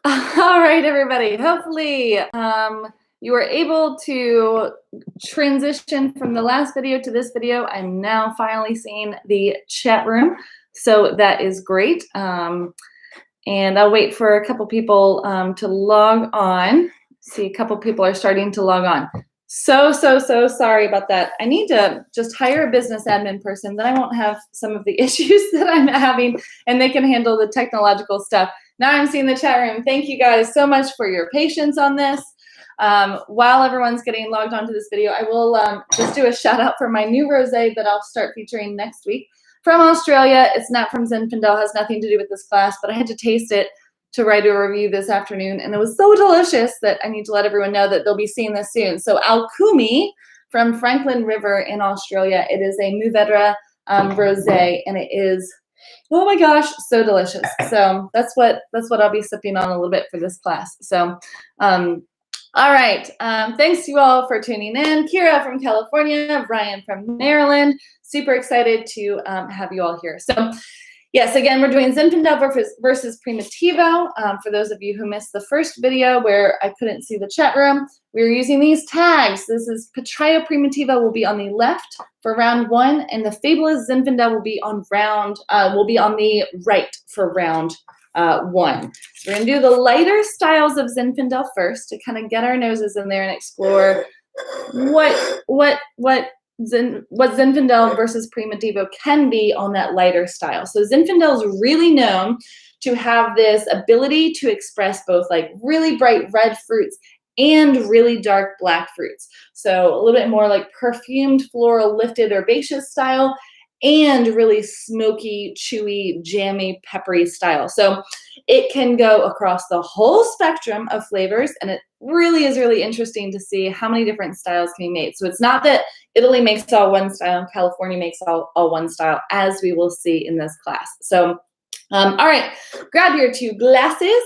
All right, everybody. Hopefully, you were able to transition from the last video to this video. I'm now finally seeing the chat room, so that is great. And I'll wait for a couple people to log on. See, a couple people are starting to log on. So sorry about that. I need to just hire a business admin person, then I won't have some of the issues that I'm having, and they can handle the technological stuff. Now I'm seeing the chat room. Thank you guys so much for your patience on this. While everyone's getting logged onto this video, I will just do a shout out for my new rosé that I'll start featuring next week. From Australia, it's not from Zinfandel, has nothing to do with this class, but I had to taste it to write a review this afternoon, and it was so delicious that I need to let everyone know that they'll be seeing this soon. So Alcumi from Franklin River in Australia. It is a Mourvedre rosé, and it is, oh my gosh, so delicious. So that's what I'll be sipping on a little bit for this class. So all right, thanks you all for tuning in. Kira from California, Ryan from Maryland. Super excited to have you all here. So yes, again, we're doing Zinfandel versus Primitivo. For those of you who missed the first video where I couldn't see the chat room, we're using these tags. This is Petraio Primitivo will be on the left for round 1, and the Fabulous Zinfandel will be on the right for round 1. So we're gonna do the lighter styles of Zinfandel first to kind of get our noses in there and explore what Zinfandel versus Primitivo can be on that lighter style. So Zinfandel is really known to have this ability to express both like really bright red fruits and really dark black fruits. So a little bit more like perfumed, floral, lifted, herbaceous style, and really smoky, chewy, jammy, peppery style. So it can go across the whole spectrum of flavors, and it really is really interesting to see how many different styles can be made. So it's not that Italy makes all one style and California makes all one style, as we will see in this class. So, all right, grab your 2 glasses.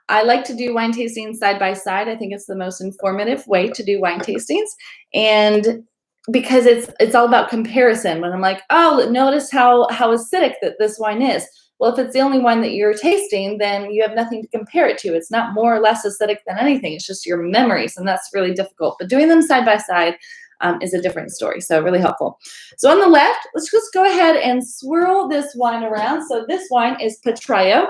I like to do wine tastings side by side. I think it's the most informative way to do wine tastings. And because it's all about comparison. When I'm like, oh, notice how acidic that this wine is. Well, if it's the only wine that you're tasting, then you have nothing to compare it to. It's not more or less acidic than anything. It's just your memories, and that's really difficult. But doing them side by side is a different story, so really helpful. So on the left, let's just go ahead and swirl this wine around. So this wine is Petraio.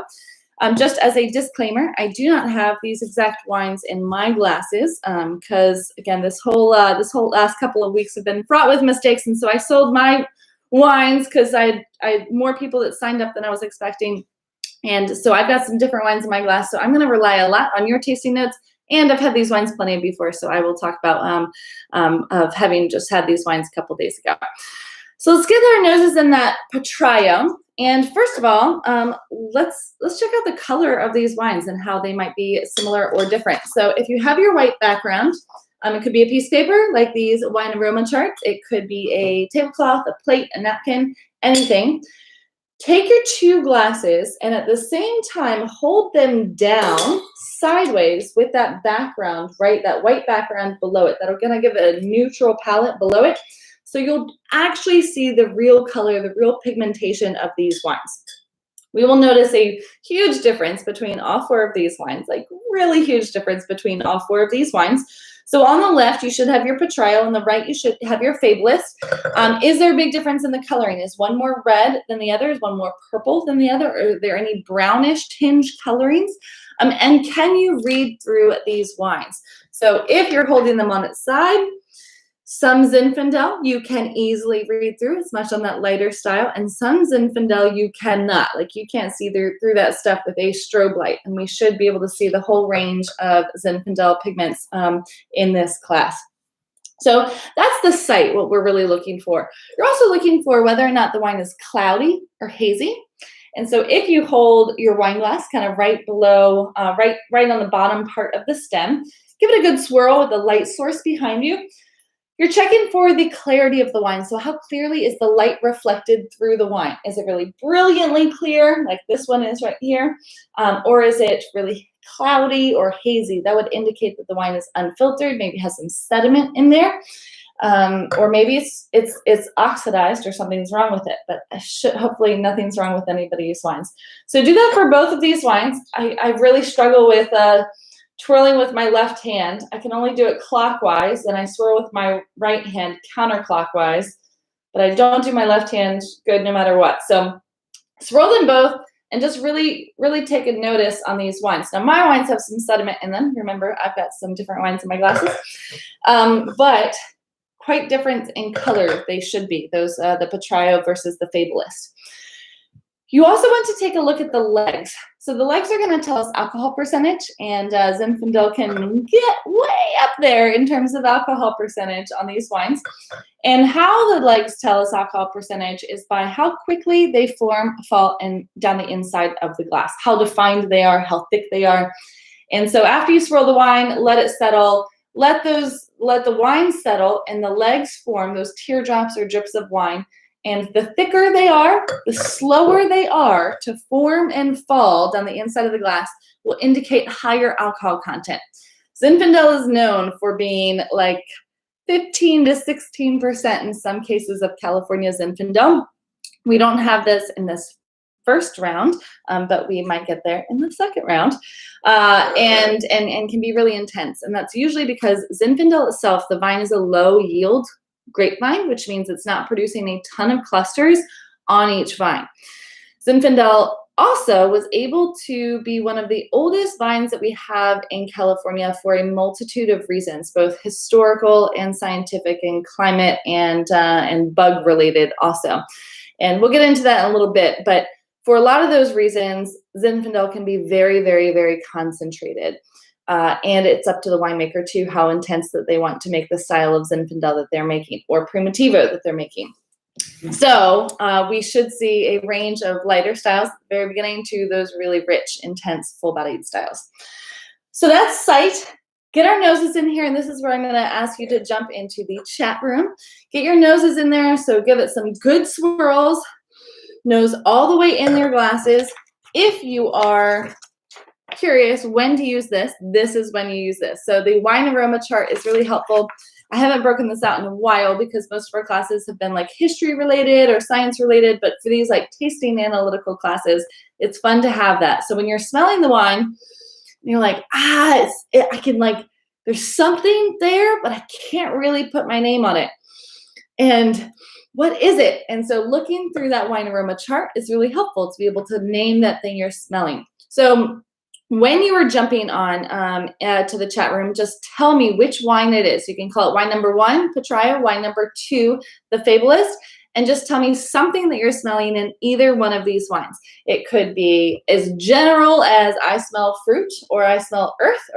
Just as a disclaimer, I do not have these exact wines in my glasses because, again, this whole last couple of weeks have been fraught with mistakes, and so I sold my wines because I had more people that signed up than I was expecting, and so I've got some different wines in my glass. So I'm going to rely a lot on your tasting notes, and I've had these wines plenty before, so I will talk about of having just had these wines a couple days ago. So let's get our noses in that Petraio. And first of all, let's check out the color of these wines and how they might be similar or different. So if you have your white background, it could be a piece of paper like these wine aroma charts. It could be a tablecloth, a plate, a napkin, anything. Take your 2 glasses and at the same time hold them down sideways with that background, right? That white background below it. That'll kind of give it a neutral palette below it. So you'll actually see the real color, the real pigmentation of these wines. We will notice a huge difference between all 4 of these wines, like really huge difference between all 4 of these wines. So on the left, you should have your Petraio. On the right, you should have your Fabulous. Is there a big difference in the coloring? Is one more red than the other? Is one more purple than the other? Are there any brownish tinge colorings? And can you read through these wines? So if you're holding them on its side, some Zinfandel you can easily read through. It's much on that lighter style. And some Zinfandel you cannot. Like you can't see through that stuff with a strobe light. And we should be able to see the whole range of Zinfandel pigments in this class. So that's the sight, what we're really looking for. You're also looking for whether or not the wine is cloudy or hazy. And so if you hold your wine glass kind of right below, right on the bottom part of the stem, give it a good swirl with the light source behind you. You're checking for the clarity of the wine. So how clearly is the light reflected through the wine? Is it really brilliantly clear, like this one is right here? Or is it really cloudy or hazy? That would indicate that the wine is unfiltered, maybe has some sediment in there. Or maybe it's oxidized or something's wrong with it, but hopefully nothing's wrong with anybody's wines. So do that for both of these wines. I really struggle with twirling with my left hand. I can only do it clockwise, and I swirl with my right hand counterclockwise, but I don't do my left hand good no matter what. So swirl them both and just really, really take a notice on these wines. Now, my wines have some sediment in them. Remember, I've got some different wines in my glasses, but quite different in color they should be, those the Petraio versus the Fabulist. You also want to take a look at the legs. So the legs are going to tell us alcohol percentage, and Zinfandel can get way up there in terms of alcohol percentage on these wines. And how the legs tell us alcohol percentage is by how quickly they fall down the inside of the glass, how defined they are, how thick they are. And so after you swirl the wine, let it settle. Let the wine settle and the legs form, those teardrops or drips of wine. And the thicker they are, the slower they are to form and fall down the inside of the glass will indicate higher alcohol content. Zinfandel is known for being like 15 to 16% in some cases of California Zinfandel. We don't have this in this first round, but we might get there in the second round, and can be really intense. And that's usually because Zinfandel itself, the vine is a low yield grapevine, which means it's not producing a ton of clusters on each vine. Zinfandel also was able to be one of the oldest vines that we have in California for a multitude of reasons, both historical and scientific and climate and bug related also. And we'll get into that in a little bit, but for a lot of those reasons, Zinfandel can be very, very, very concentrated. And it's up to the winemaker too, how intense that they want to make the style of Zinfandel that they're making, or Primitivo that they're making. So we should see a range of lighter styles at the very beginning to those really rich, intense, full-bodied styles. So that's sight. Get our noses in here, and this is where I'm going to ask you to jump into the chat room. Get your noses in there, so give it some good swirls. Nose all the way in your glasses. If you are curious when to use this, this is when you use this. So the wine aroma chart is really helpful. I haven't broken this out in a while because most of our classes have been like history related or science related, but for these like tasting analytical classes, it's fun to have that. So when you're smelling the wine, you're like, I can like, there's something there, but I can't really put my name on it. And what is it? And so looking through that wine aroma chart is really helpful to be able to name that thing you're smelling. So when you are jumping on to the chat room, just tell me which wine it is. You can call it wine number 1, Petraio, wine number 2, the Fabulist, and just tell me something that you're smelling in either one of these wines. It could be as general as I smell fruit, or I smell earth,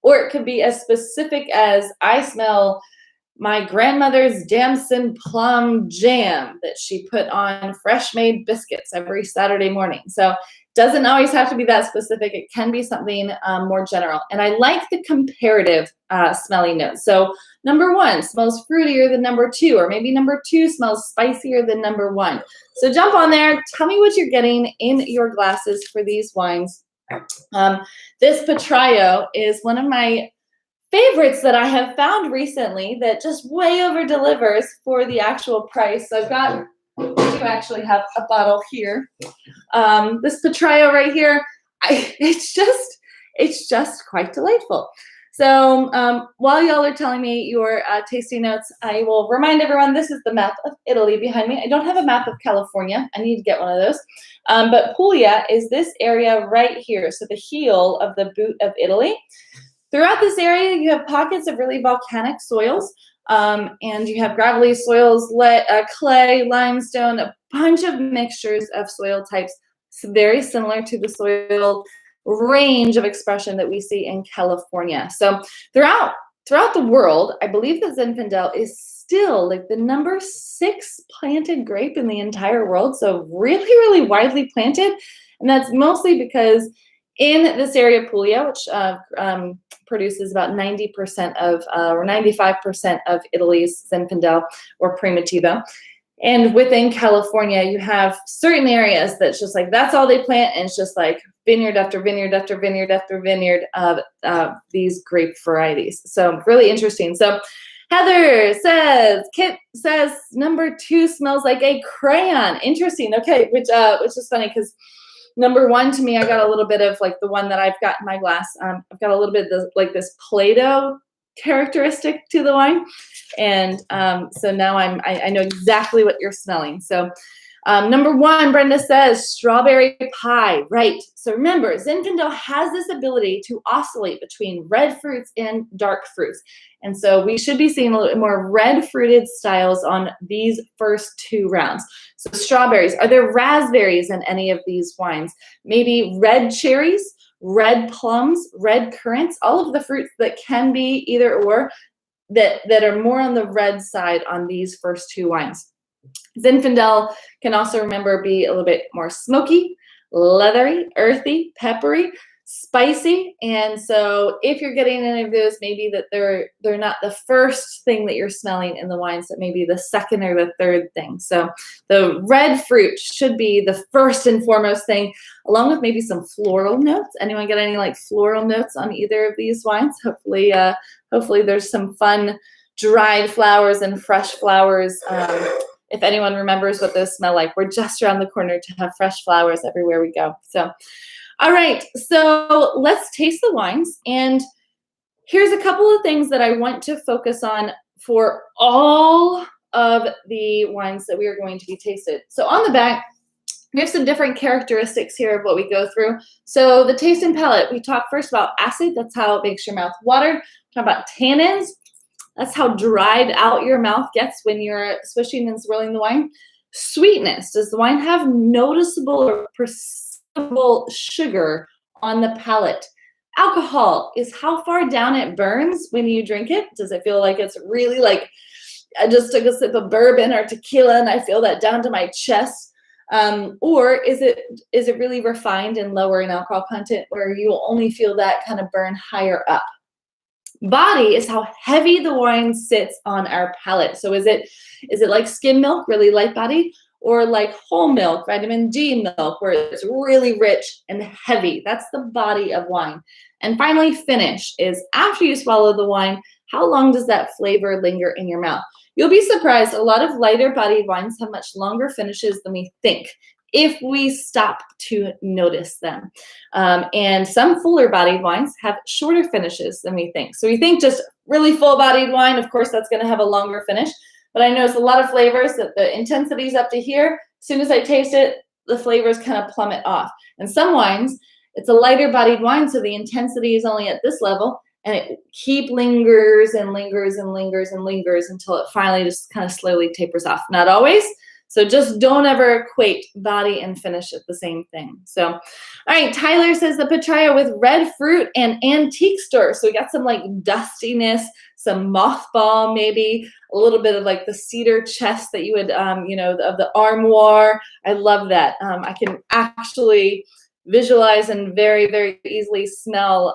or it could be as specific as I smell my grandmother's damson plum jam that she put on fresh made biscuits every Saturday morning. So doesn't always have to be that specific. It can be something more general. And I like the comparative smelling notes. So number 1 smells fruitier than number 2, or maybe number 2 smells spicier than number 1. So jump on there. Tell me what you're getting in your glasses for these wines. This Petraio is one of my favorites that I have found recently that just way over delivers for the actual price. So I do actually have a bottle here. This Petraio right here, it's just quite delightful. So while y'all are telling me your tasting notes, I will remind everyone this is the map of Italy behind me. I don't have a map of California. I need to get one of those. But Puglia is this area right here, so the heel of the boot of Italy. Throughout this area, you have pockets of really volcanic soils, and you have gravelly soils, clay, limestone, a bunch of mixtures of soil types, very similar to the soil range of expression that we see in California. So throughout the world, I believe that Zinfandel is still like the number 6 planted grape in the entire world, so really, really widely planted, and that's mostly because in this area, Puglia, which produces about 90% of, or 95% of Italy's Zinfandel or Primitivo. And within California, you have certain areas that's just like, that's all they plant. And it's just like vineyard after vineyard after vineyard after vineyard of these grape varieties. So really interesting. So Heather says, Kit says number 2 smells like a crayon. Interesting. Okay, which is funny because number 1 to me, I got a little bit of like the one that I've got in my glass. I've got a little bit of like this Play-Doh characteristic to the wine, and so now I know exactly what you're smelling. So number 1, Brenda says strawberry pie. Right. So remember, Zinfandel has this ability to oscillate between red fruits and dark fruits. And so we should be seeing a little bit more red fruited styles on these first 2 rounds. So strawberries, are there raspberries in any of these wines? Maybe red cherries, red plums, red currants, all of the fruits that can be either or that are more on the red side on these first 2 wines. Zinfandel can also, remember, be a little bit more smoky, leathery, earthy, peppery, spicy. And so if you're getting any of those, maybe that they're not the first thing that you're smelling in the wines, that maybe the second or the third thing. So the red fruit should be the first and foremost thing, along with maybe some floral notes. Anyone get any like floral notes on either of these wines? Hopefully there's some fun dried flowers and fresh flowers. If anyone remembers what those smell like, we're just around the corner to have fresh flowers everywhere we go. So, all right, so let's taste the wines. And here's a couple of things that I want to focus on for all of the wines that we are going to be tasted. So on the back, we have some different characteristics here of what we go through. So the taste and palate, we talk first about acid. That's how it makes your mouth water. Talk about tannins. That's how dried out your mouth gets when you're swishing and swirling the wine. Sweetness. Does the wine have noticeable or perceptible sugar on the palate? Alcohol is how far down it burns when you drink it. Does it feel like it's really like I just took a sip of bourbon or tequila and I feel that down to my chest? Or is it really refined and lower in alcohol content where you'll only feel that kind of burn higher up? Body is how heavy the wine sits on our palate. So is it like skim milk, really light bodied, or like whole milk, vitamin D milk, where it's really rich and heavy? That's the body of wine. And finally, finish is after you swallow the wine, how long does that flavor linger in your mouth? You'll be surprised, a lot of lighter bodied wines have much longer finishes than we think, if we stop to notice them. And some fuller bodied wines have shorter finishes than we think. So we think just really full bodied wine, of course, that's gonna have a longer finish. But I notice a lot of flavors that the intensity is up to here. As soon as I taste it, the flavors kind of plummet off. And some wines, it's a lighter bodied wine, so the intensity is only at this level, and it lingers and lingers and lingers and lingers until it finally just kind of slowly tapers off. Not always. So just don't ever equate body and finish at the same thing. So, all right, Tyler says the Petraea with red fruit and antique store. So we got some like dustiness, some mothball, maybe a little bit of like the cedar chest that you would, of the armoire. I love that. I can actually visualize and very, very easily smell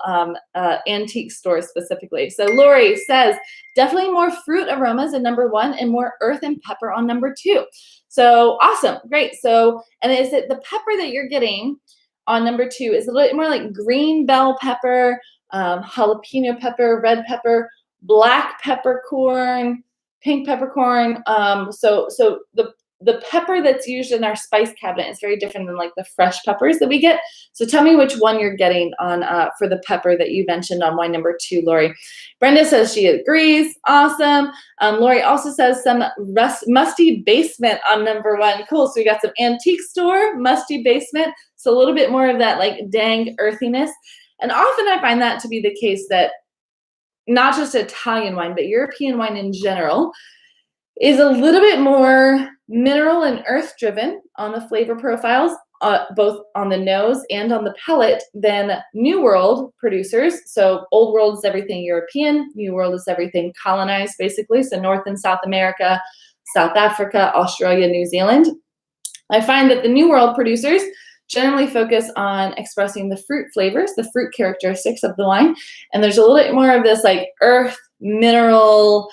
antique stores specifically. So Lori says definitely more fruit aromas in number 1 and more earth and pepper on number 2. So awesome, great. So, and is it the pepper that you're getting on number 2 is a little bit more like green bell pepper, jalapeno pepper, red pepper, black peppercorn, pink peppercorn. So the pepper that's used in our spice cabinet is very different than like the fresh peppers that we get. So tell me which one you're getting on for the pepper that you mentioned on wine number 2, Lori. Brenda says she agrees. Awesome. Lori also says some musty basement on number 1. Cool. So we got some antique store, musty basement. So a little bit more of that like dang earthiness. And often I find that to be the case that not just Italian wine, but European wine in general is a little bit more mineral and earth driven on the flavor profiles, both on the nose and on the palate, than New World producers. So Old World is everything European, New World is everything colonized, basically. So North and South America, South Africa, Australia, New Zealand. I find that the New World producers generally focus on expressing the fruit flavors, the fruit characteristics of the wine. And there's a little bit more of this like earth, mineral,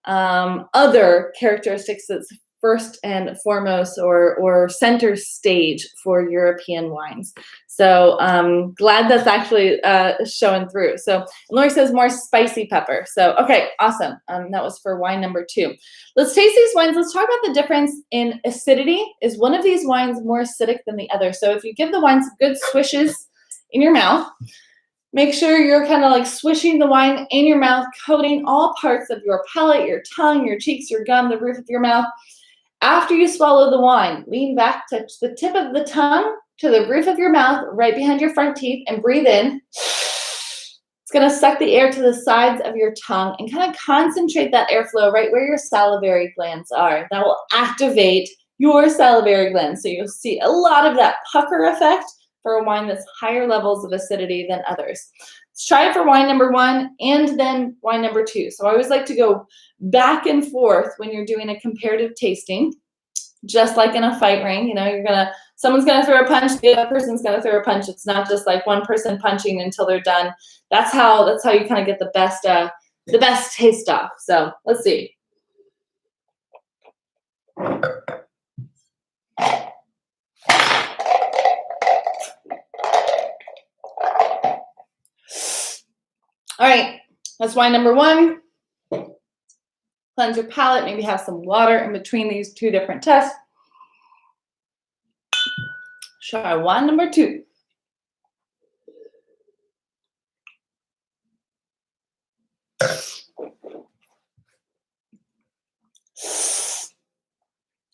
other characteristics that's first and foremost or center stage for European wines. So glad that's actually showing through. So Lori says more spicy pepper. So, okay, awesome. That was for wine number 2. Let's taste these wines. Let's talk about the difference in acidity. Is one of these wines more acidic than the other? So if you give the wine some good swishes in your mouth, make sure you're kind of like swishing the wine in your mouth, coating all parts of your palate, your tongue, your cheeks, your gum, the roof of your mouth. After you swallow the wine, lean back, touch the tip of the tongue to the roof of your mouth, right behind your front teeth, and breathe in. It's going to suck the air to the sides of your tongue and kind of concentrate that airflow right where your salivary glands are. That will activate your salivary glands. So you'll see a lot of that pucker effect for a wine that's higher levels of acidity than others. Let's try it for wine number 1 and then wine number 2. So I always like to go back and forth when you're doing a comparative tasting, just like in a fight ring. You know, someone's gonna throw a punch, the other person's gonna throw a punch. It's not just like one person punching until they're done. That's how you kind of get the best taste off. So let's see. All right, that's wine number 1. Cleanse your palate, maybe have some water in between these 2 different tests. Try wine number 2.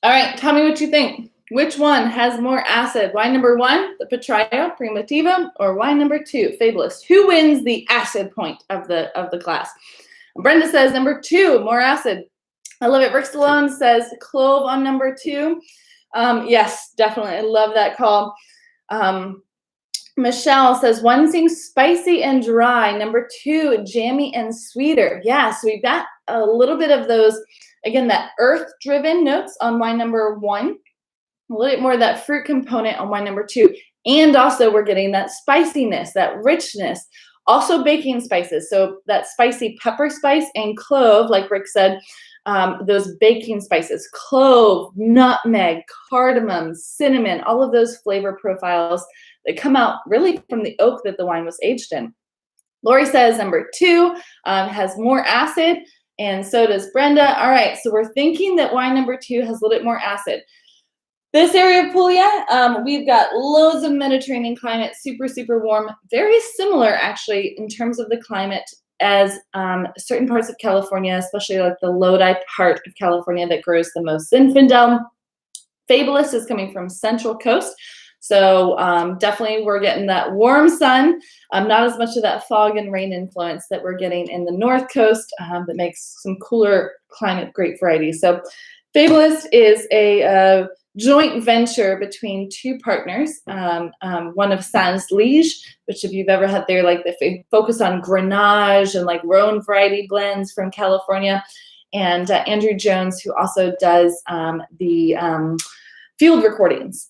All right, tell me what you think. Which one has more acid? Wine number 1, the Petraio, Primitivo, or wine number 2, Fabulous? Who wins the acid point of the class? Brenda says number 2, more acid. I love it. Rick Stallone says clove on number 2. Yes, definitely. I love that call. Michelle says 1 seems spicy and dry. Number 2, jammy and sweeter. Yeah, so we've got a little bit of those, again, that earth-driven notes on wine number 1. A little bit more of that fruit component on wine number 2. And also we're getting that spiciness, that richness. Also baking spices. So that spicy pepper spice and clove, like Rick said, those baking spices, clove, nutmeg, cardamom, cinnamon, all of those flavor profiles that come out really from the oak that the wine was aged in. Lori says number 2 has more acid, and so does Brenda. All right, so we're thinking that wine number 2 has a little bit more acid. This area of Puglia, we've got loads of Mediterranean climate, super, super warm, very similar actually in terms of the climate as certain parts of California, especially like the Lodi part of California that grows the most Zinfandel. Fabulous is coming from Central Coast. So definitely we're getting that warm sun, not as much of that fog and rain influence that we're getting in the North Coast that makes some cooler climate grape varieties. So Fabulous is a joint venture between 2 partners, one of Sans Liege, which if you've ever had their like they focus on Grenache and like Rhone variety blends from California, and Andrew Jones, who also does the field recordings.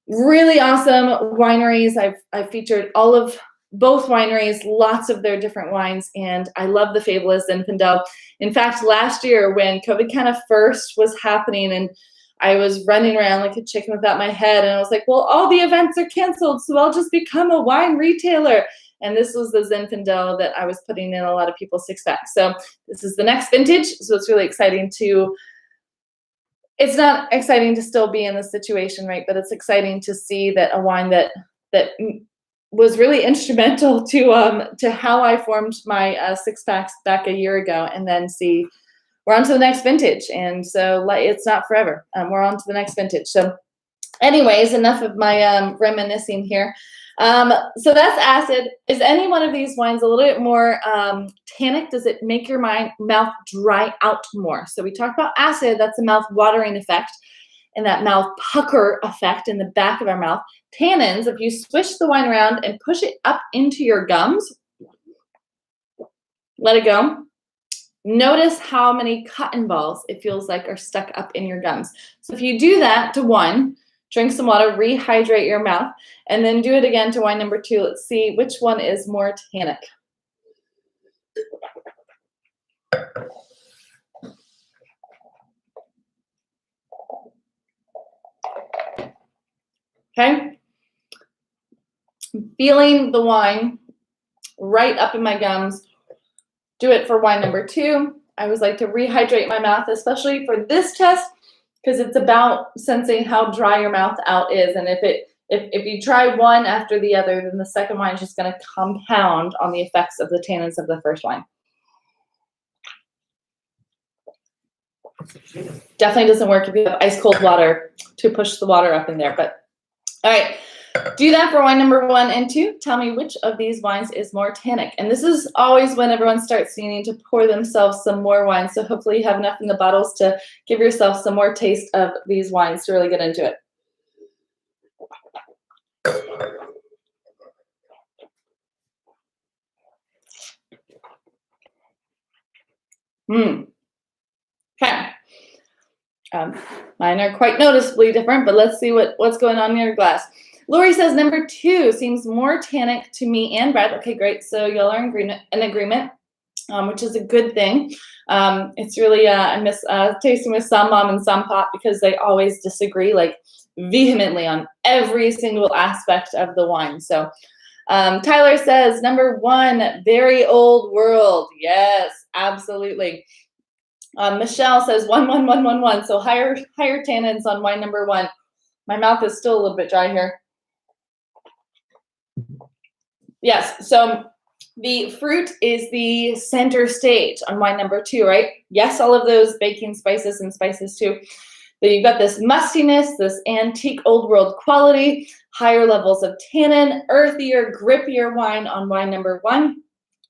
Really awesome wineries. I've featured both wineries, lots of their different wines, and I love the Fabulous Zinfandel. In fact, last year when COVID kind of first was happening and I was running around like a chicken without my head, and I was like, well, all the events are canceled, so I'll just become a wine retailer. And this was the Zinfandel that I was putting in a lot of people's 6-packs. So this is the next vintage, so it's really exciting it's not exciting to still be in this situation, right? But it's exciting to see that a wine that was really instrumental to how I formed my 6-packs back a year ago, and then see we're on to the next vintage. And so it's not forever. We're on to the next vintage. So anyways, enough of my reminiscing here. So that's acid. Is any one of these wines a little bit more tannic? Does it make your mouth dry out more? So we talked about acid. That's a mouth watering effect and that mouth pucker effect in the back of our mouth. Tannins, if you swish the wine around and push it up into your gums, let it go. Notice how many cotton balls it feels like are stuck up in your gums. So if you do that to 1, drink some water, rehydrate your mouth, and then do it again to wine number 2. Let's see which one is more tannic. Okay? Feeling the wine right up in my gums. Do it for wine number 2. I always like to rehydrate my mouth, especially for this test, because it's about sensing how dry your mouth out is. And if you try one after the other, then the second wine is just going to compound on the effects of the tannins of the first wine. Definitely doesn't work if you have ice cold water to push the water up in there. But all right, do that for wine number 1 and 2. Tell me which of these wines is more tannic. And this is always when everyone starts needing to pour themselves some more wine. So hopefully you have enough in the bottles to give yourself some more taste of these wines to really get into it. Okay. Mine are quite noticeably different, but let's see what's going on in your glass. Lori says number 2 seems more tannic to me and Brad. Okay, great. So y'all are in agreement, which is a good thing. It's really, I miss tasting with some mom and some pop because they always disagree like vehemently on every single aspect of the wine. So Tyler says number 1, very old world. Yes, absolutely. Michelle says 1, 1, 1, 1, 1. So higher tannins on wine number 1. My mouth is still a little bit dry here. Yes, so the fruit is the center stage on wine number 2, right? Yes, all of those baking spices and spices too. But you've got this mustiness, this antique old world quality, higher levels of tannin, earthier, grippier wine on wine number 1.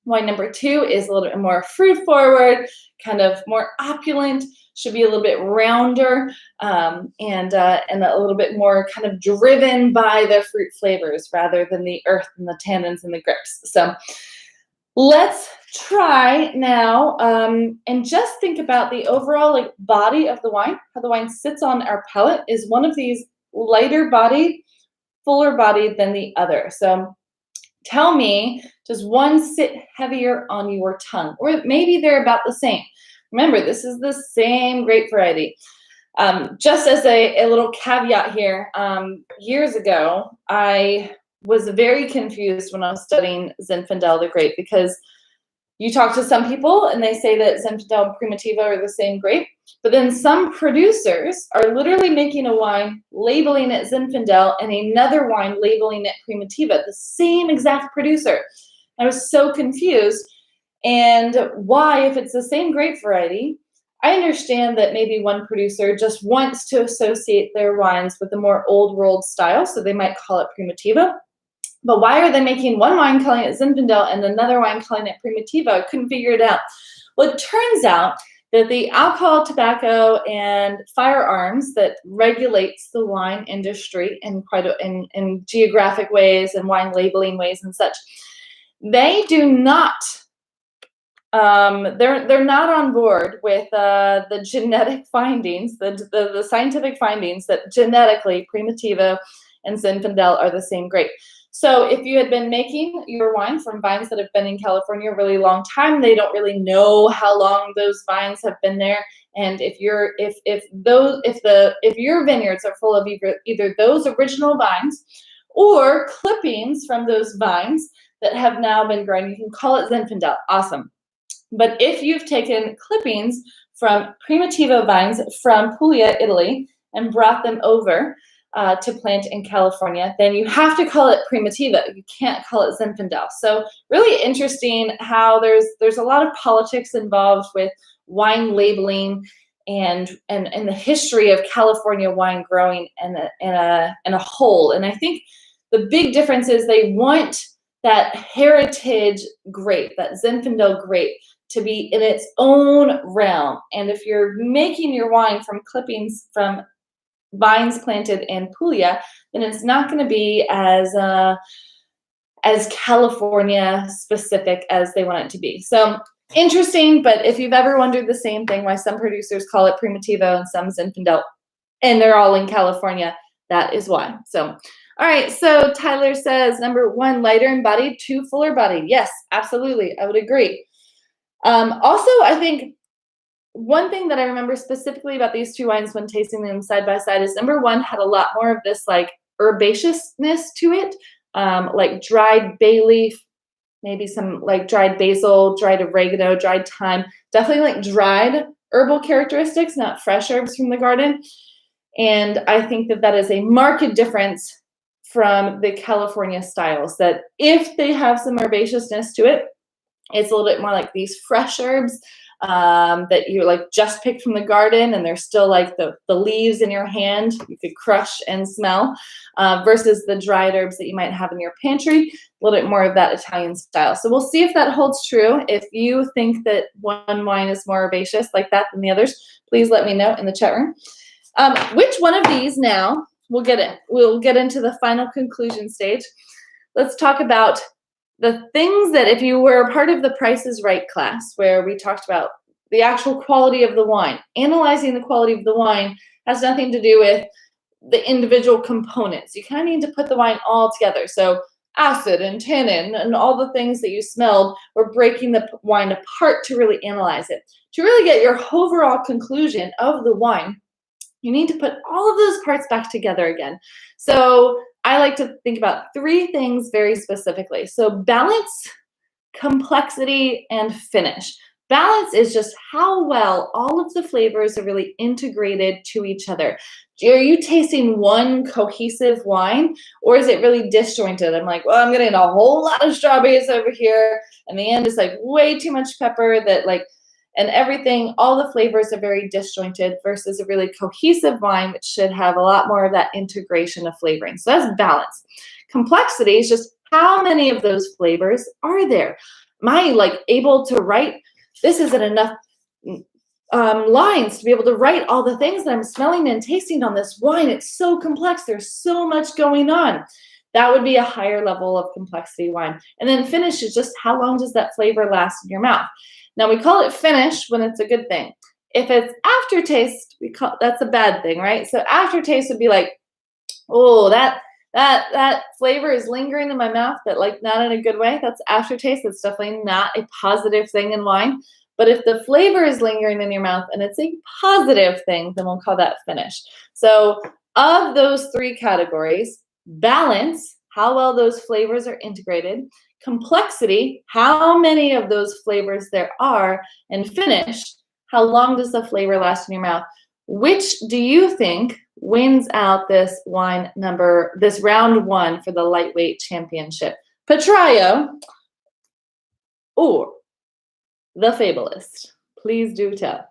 Wine number 2 is a little bit more fruit forward, kind of more opulent, should be a little bit rounder, and a little bit more kind of driven by the fruit flavors rather than the earth and the tannins and the grapes. So let's try now and just think about the overall like body of the wine, how the wine sits on our palate. Is one of these lighter bodied, fuller bodied than the other? So tell me, does one sit heavier on your tongue? Or maybe they're about the same. Remember, this is the same grape variety. Just as a little caveat here, years ago, I was very confused when I was studying Zinfandel, the grape, because you talk to some people and they say that Zinfandel and Primitivo are the same grape, but then some producers are literally making a wine, labeling it Zinfandel, and another wine labeling it Primitivo, the same exact producer. I was so confused. And why, if it's the same grape variety, I understand that maybe one producer just wants to associate their wines with a more old world style, so they might call it Primitivo. But why are they making one wine calling it Zinfandel and another wine calling it Primitivo? I couldn't figure it out. Well, it turns out that the alcohol, tobacco, and firearms that regulates the wine industry in geographic ways and wine labeling ways and such, they do not. They're not on board with the genetic findings, the scientific findings that genetically Primitivo and Zinfandel are the same grape. So if you had been making your wine from vines that have been in California a really long time, they don't really know how long those vines have been there. And if your vineyards are full of either those original vines or clippings from those vines that have now been grown, you can call it Zinfandel. Awesome. But if you've taken clippings from Primitivo vines from Puglia, Italy, and brought them over to plant in California, then you have to call it Primitivo. You can't call it Zinfandel. So really interesting how there's a lot of politics involved with wine labeling and the history of California wine growing in a whole. And I think the big difference is they want that heritage grape, that Zinfandel grape, to be in its own realm. And if you're making your wine from clippings from vines planted in Puglia, then it's not going to be as California specific as they want it to be. So interesting, but if you've ever wondered the same thing, why some producers call it Primitivo and some Zinfandel, and they're all in California, that is why. So all right, so Tyler says number 1, lighter in body, 2, fuller body. Yes, absolutely, I would agree. Also, I think one thing that I remember specifically about these two wines when tasting them side by side is number 1 had a lot more of this like herbaceousness to it, like dried bay leaf, maybe some like dried basil, dried oregano, dried thyme, definitely like dried herbal characteristics, not fresh herbs from the garden. And I think that that is a marked difference from the California styles, that if they have some herbaceousness to it, it's a little bit more like these fresh herbs that you like just picked from the garden, and they're still like the leaves in your hand, you could crush and smell, versus the dried herbs that you might have in your pantry, a little bit more of that Italian style. So we'll see if that holds true. If you think that one wine is more herbaceous like that than the others, please let me know in the chat room. Which one of these now, we'll get into the final conclusion stage. Let's talk about the things that, if you were a part of the Price is Right class, where we talked about the actual quality of the wine, analyzing the quality of the wine has nothing to do with the individual components. You kind of need to put the wine all together. So acid and tannin and all the things that you smelled, we're breaking the wine apart to really analyze it. To really get your overall conclusion of the wine, you need to put all of those parts back together again. So I like to think about three things very specifically. So balance, complexity, and finish. Balance is just how well all of the flavors are really integrated to each other. Are you tasting one cohesive wine, or is it really disjointed? I'm like, well, I'm getting a whole lot of strawberries over here, and the end is like way too much pepper that like, and everything, all the flavors are very disjointed, versus a really cohesive wine, which should have a lot more of that integration of flavoring. So that's balance. Complexity is just how many of those flavors are there? Am I like able to write, this isn't enough lines to be able to write all the things that I'm smelling and tasting on this wine. It's so complex. There's so much going on. That would be a higher level of complexity wine. And then finish is just how long does that flavor last in your mouth? Now, we call it finish when it's a good thing. If it's aftertaste, that's a bad thing, right? So aftertaste would be like, oh, that flavor is lingering in my mouth, but like not in a good way. That's aftertaste. That's definitely not a positive thing in wine. But if the flavor is lingering in your mouth and it's a positive thing, then we'll call that finish. So of those three categories, balance, how well those flavors are integrated, complexity, how many of those flavors there are, and finish, how long does the flavor last in your mouth? Which do you think wins out this round one for the lightweight championship? Petraio or the Fabulist? Please do tell.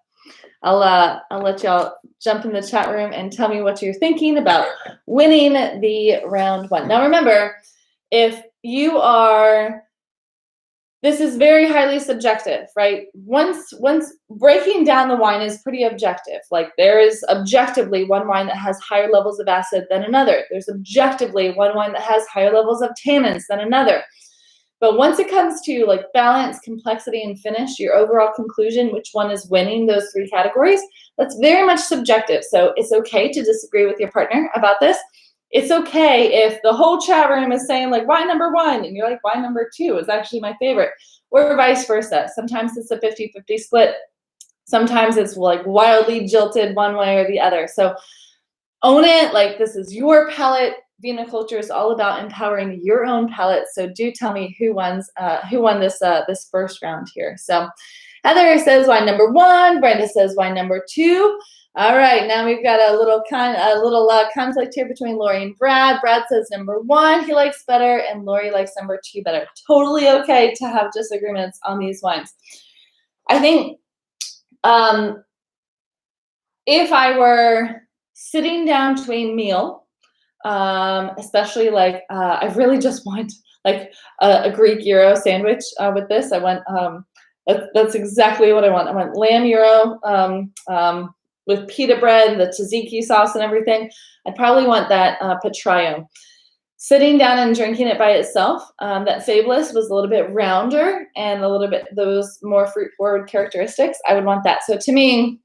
I'll let y'all jump in the chat room and tell me what you're thinking about winning the round one. Now remember, if you are, this is very highly subjective, right? Once breaking down the wine is pretty objective. Like there is objectively one wine that has higher levels of acid than another. There's objectively one wine that has higher levels of tannins than another. But once it comes to like balance, complexity, and finish, your overall conclusion, which one is winning those three categories, that's very much subjective. So it's okay to disagree with your partner about this. It's okay if the whole chat room is saying like wine number one, and you're like wine number two is actually my favorite, or vice versa. Sometimes it's a 50-50 split. Sometimes it's like wildly jilted one way or the other. So own it, like this is your palate. Viniculture is all about empowering your own palate. So do tell me who won this first round here. So Heather says wine number one. Brenda says wine number two. All right, now we've got a little conflict here between Lori and Brad. Brad says number one he likes better, and Lori likes number two better. Totally okay to have disagreements on these wines. I think if I were sitting down to a meal, especially like I really just want like a Greek gyro sandwich with this. I want that's exactly what I want. I want lamb gyro with pita bread, the tzatziki sauce and everything. I'd probably want that Petraio. Sitting down and drinking it by itself, that Fabulous was a little bit rounder and a little bit those more fruit-forward characteristics. I would want that. So to me,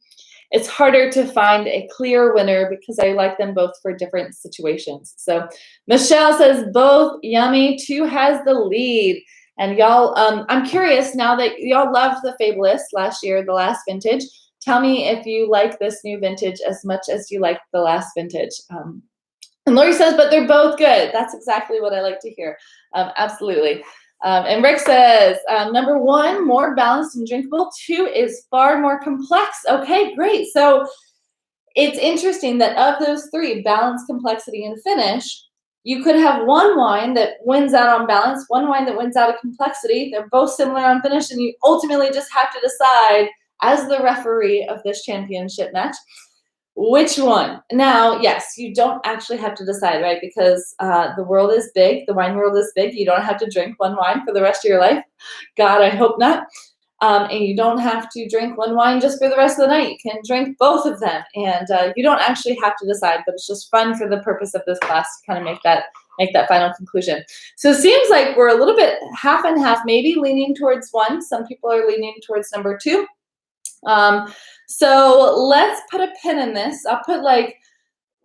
it's harder to find a clear winner because I like them both for different situations. So Michelle says both yummy. Two has the lead. And y'all, I'm curious now that y'all loved the Fabulous last year, the last vintage. Tell me if you like this new vintage as much as you liked the last vintage. And Lori says, but they're both good. That's exactly what I like to hear. Absolutely. And Rick says, number 1, more balanced and drinkable. 2 is far more complex. Okay, great. So it's interesting that of those 3, balance, complexity, and finish, you could have one wine that wins out on balance, one wine that wins out of complexity. They're both similar on finish, and you ultimately just have to decide, as the referee of this championship match, which one. Now, yes, you don't actually have to decide, right? Because the world is big. The wine world is big. You don't have to drink one wine for the rest of your life. God, I hope not. And you don't have to drink one wine just for the rest of the night. You can drink both of them. And you don't actually have to decide, but it's just fun for the purpose of this class to kind of make that final conclusion. So it seems like we're a little bit half and half, maybe leaning towards 1. Some people are leaning towards number 2. So let's put a pin in this. I'll put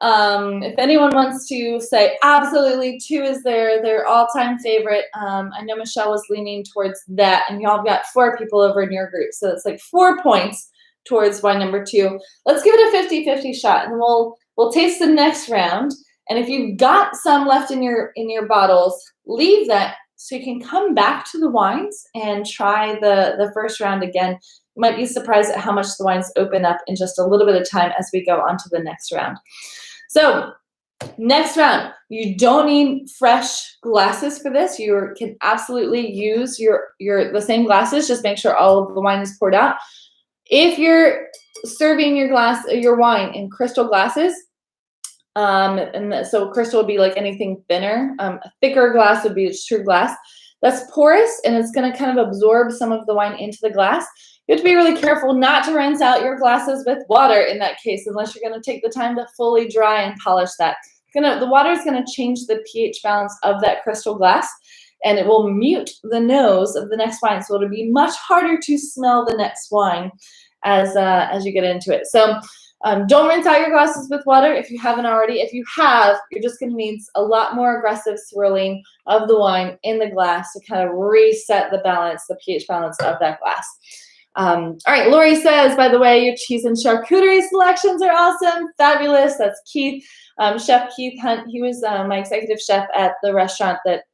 if anyone wants to say absolutely 2 is their all-time favorite. I know Michelle was leaning towards that, and y'all got 4 people over in your group. So it's like 4 points towards wine number 2. Let's give it a 50-50 shot, and we'll taste the next round. And if you've got some left in your bottles, leave that so you can come back to the wines and try the first round again. You might be surprised at how much the wines open up in just a little bit of time as we go on to the next round. So next round, you don't need fresh glasses for this. You can absolutely use the same glasses. Just make sure all of the wine is poured out. If you're serving your wine in crystal glasses, so crystal would be like anything thinner. A thicker glass would be a true glass. That's porous, and it's going to kind of absorb some of the wine into the glass. You have to be really careful not to rinse out your glasses with water in that case, unless you're going to take the time to fully dry and polish that. The water is going to change the pH balance of that crystal glass, and it will mute the nose of the next wine. So it'll be much harder to smell the next wine as you get into it. So don't rinse out your glasses with water if you haven't already. If you have, you're just going to need a lot more aggressive swirling of the wine in the glass to kind of reset the balance, the pH balance of that glass. All right, Lori says, by the way, your cheese and charcuterie selections are awesome. Fabulous. That's Keith, Chef Keith Hunt. He was my executive chef at the restaurant that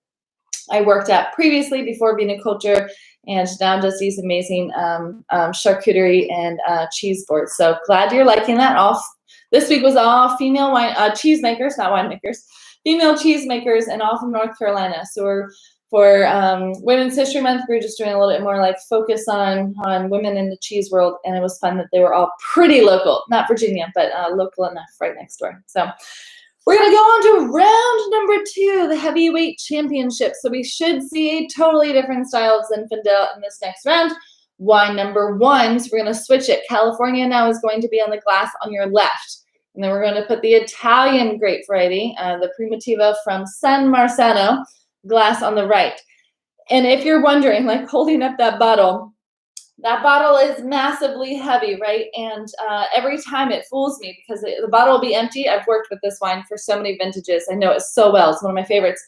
I worked at previously before viniculture, and now does these amazing charcuterie and cheese boards. So glad you're liking that. This week was all female wine cheese makers, not winemakers, female cheese makers, and all from North Carolina. So for Women's History Month, we're just doing a little bit more like focus on women in the cheese world, and it was fun that they were all pretty local, not Virginia, but local enough, right next door. So we're going to go on to round number 2, the heavyweight championship. So we should see a totally different style of Zinfandel in this next round. Wine number 1, so we're going to switch it. California now is going to be on the glass on your left. And then we're going to put the Italian grape variety, the Primitivo from San Marzano, glass on the right. And if you're wondering, like holding up that bottle is massively heavy, right? And every time it fools me because the bottle will be empty. I've worked with this wine for so many vintages. I know it so well. It's one of my favorites.